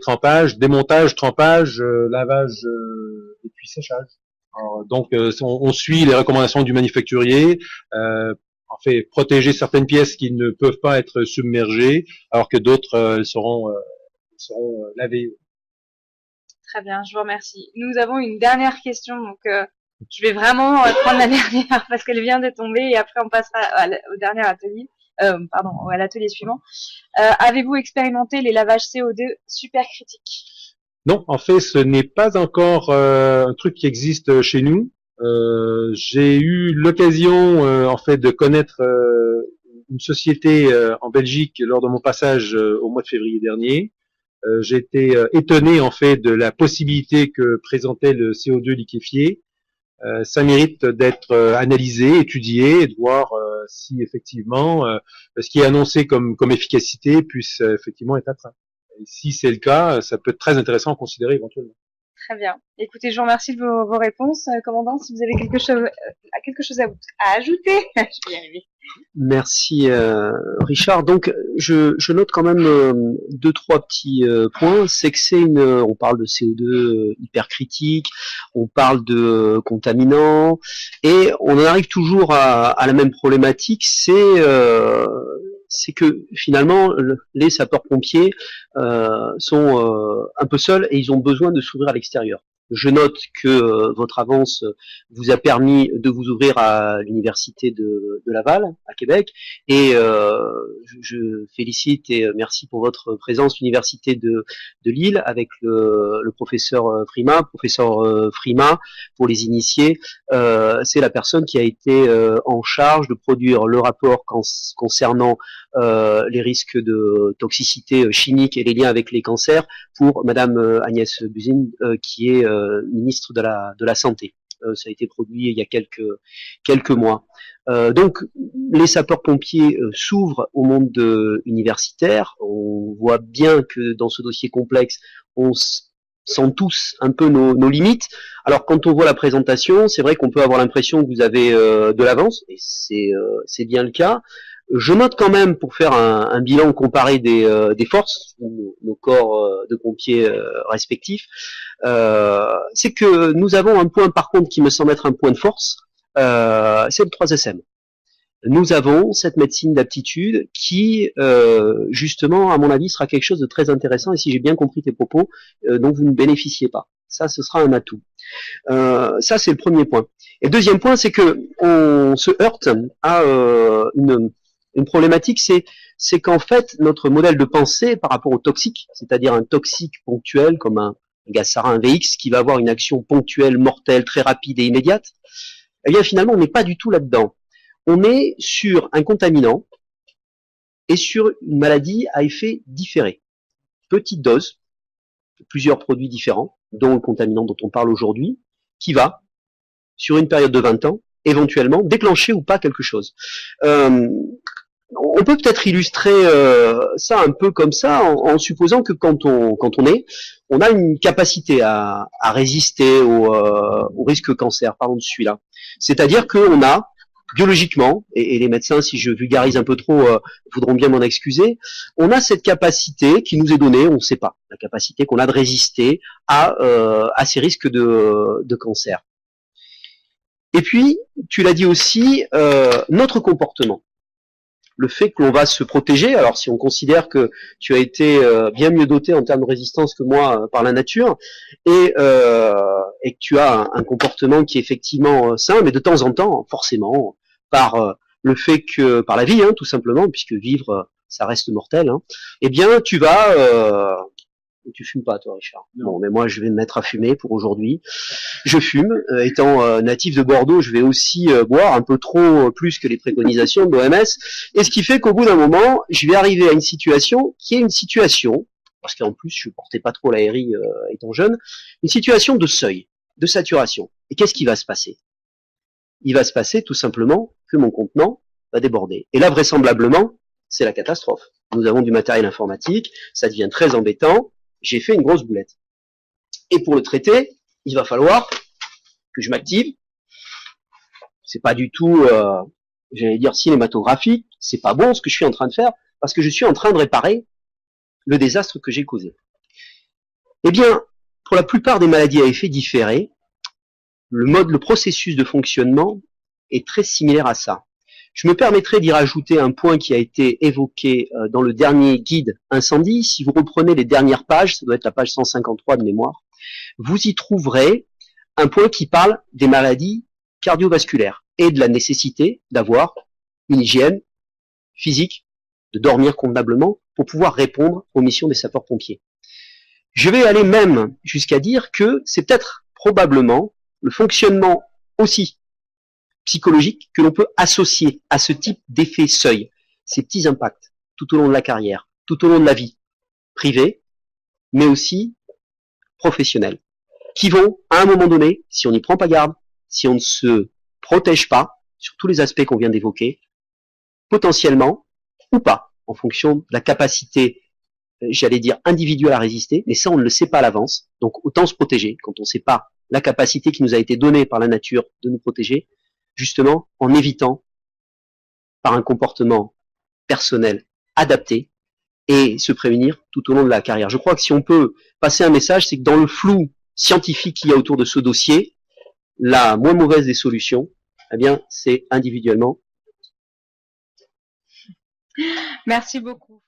trempage, démontage, trempage, lavage et puis séchage. Alors, donc, on suit les recommandations du manufacturier. Protéger certaines pièces qui ne peuvent pas être submergées, alors que d'autres seront lavées. Très bien, je vous remercie. Nous avons une dernière question, donc je vais vraiment prendre la dernière parce qu'elle vient de tomber et après on passera au dernier atelier, à l'atelier suivant. Avez-vous expérimenté les lavages CO2 supercritiques? Non, en fait, ce n'est pas encore un truc qui existe chez nous. J'ai eu l'occasion, en fait, de connaître une société en Belgique lors de mon passage au mois de février dernier. J'ai été étonné, en fait, de la possibilité que présentait le CO2 liquéfié. Ça mérite d'être analysé, étudié, et de voir si effectivement ce qui est annoncé comme efficacité puisse effectivement être atteint. Et si c'est le cas, ça peut être très intéressant à considérer éventuellement. Très bien. Écoutez, je vous remercie de vos réponses. Commandant, si vous avez quelque chose à ajouter, je vais y arriver. Merci Richard. Donc je note quand même deux trois petits points. C'est que on parle de CO2 hypercritique, on parle de contaminants et on en arrive toujours à la même problématique. C'est que finalement les sapeurs-pompiers sont un peu seuls et ils ont besoin de s'ouvrir à l'extérieur. Je note que votre avance vous a permis de vous ouvrir à l'université de Laval, à Québec, et je félicite et merci pour votre présence, l'université de Lille, avec le professeur Frima. Professeur Frima, pour les initiés, c'est la personne qui a été en charge de produire le rapport concernant les risques de toxicité chimique et les liens avec les cancers pour Madame Agnès Buzyn, qui est ministre de la Santé. Ça a été produit il y a quelques mois. Donc, les sapeurs-pompiers s'ouvrent au monde universitaire. On voit bien que dans ce dossier complexe, on sent tous un peu nos limites. Alors, quand on voit la présentation, c'est vrai qu'on peut avoir l'impression que vous avez de l'avance, et c'est bien le cas. Je note quand même, pour faire un bilan comparé des forces, nos corps de pompiers respectifs, c'est que nous avons un point par contre qui me semble être un point de force, c'est le 3SM. Nous avons cette médecine d'aptitude qui, justement, à mon avis, sera quelque chose de très intéressant, et si j'ai bien compris tes propos, dont vous ne bénéficiez pas. Ça, ce sera un atout. Ça, c'est le premier point. Et le deuxième point, c'est que on se heurte à une problématique, c'est qu'en fait, notre modèle de pensée par rapport au toxique, c'est-à-dire un toxique ponctuel, comme un gaz sarin, un VX, qui va avoir une action ponctuelle, mortelle, très rapide et immédiate, eh bien finalement, on n'est pas du tout là-dedans. On est sur un contaminant et sur une maladie à effet différé. Petite dose, plusieurs produits différents, dont le contaminant dont on parle aujourd'hui, qui va, sur une période de 20 ans, éventuellement déclencher ou pas quelque chose. On peut peut-être illustrer ça un peu comme ça, en supposant que quand on a une capacité à résister au risque cancer, parlons de celui-là. C'est-à-dire qu'on a biologiquement, et les médecins, si je vulgarise un peu trop, voudront bien m'en excuser, on a cette capacité qui nous est donnée, on ne sait pas, la capacité qu'on a de résister à ces risques de cancer. Et puis, tu l'as dit aussi, notre comportement. Le fait que l'on va se protéger, alors si on considère que tu as été bien mieux doté en termes de résistance que moi par la nature, et que tu as un comportement qui est effectivement sain, mais de temps en temps, forcément, par le fait que, par la vie, tout simplement, puisque vivre, ça reste mortel, eh bien, tu vas... tu fumes pas, toi, Richard? Non, mais moi, je vais me mettre à fumer pour aujourd'hui. Je fume. Étant natif de Bordeaux, je vais aussi boire un peu trop plus que les préconisations de l'OMS. Et ce qui fait qu'au bout d'un moment, je vais arriver à une situation qui est une situation, parce qu'en plus, je portais pas trop l'aérie étant jeune, une situation de seuil, de saturation. Et qu'est-ce qui va se passer? Il va se passer tout simplement que mon contenant va déborder. Et là, vraisemblablement, c'est la catastrophe. Nous avons du matériel informatique, ça devient très embêtant. J'ai fait une grosse boulette. Et pour le traiter, il va falloir que je m'active. C'est pas du tout, j'allais dire cinématographique, c'est pas bon ce que je suis en train de faire, parce que je suis en train de réparer le désastre que j'ai causé. Eh bien, pour la plupart des maladies à effet différé, le processus de fonctionnement est très similaire à ça. Je me permettrai d'y rajouter un point qui a été évoqué dans le dernier guide incendie. Si vous reprenez les dernières pages, ça doit être la page 153 de mémoire, vous y trouverez un point qui parle des maladies cardiovasculaires et de la nécessité d'avoir une hygiène physique, de dormir convenablement pour pouvoir répondre aux missions des sapeurs-pompiers. Je vais aller même jusqu'à dire que c'est peut-être probablement le fonctionnement aussi psychologique que l'on peut associer à ce type d'effet seuil, ces petits impacts tout au long de la carrière, tout au long de la vie privée, mais aussi professionnelle, qui vont, à un moment donné, si on n'y prend pas garde, si on ne se protège pas sur tous les aspects qu'on vient d'évoquer, potentiellement, ou pas, en fonction de la capacité, j'allais dire, individuelle à résister, mais ça, on ne le sait pas à l'avance, donc autant se protéger quand on ne sait pas la capacité qui nous a été donnée par la nature de nous protéger, justement en évitant, par un comportement personnel adapté, et se prévenir tout au long de la carrière. Je crois que si on peut passer un message, c'est que dans le flou scientifique qu'il y a autour de ce dossier, la moins mauvaise des solutions, eh bien, c'est individuellement. Merci beaucoup.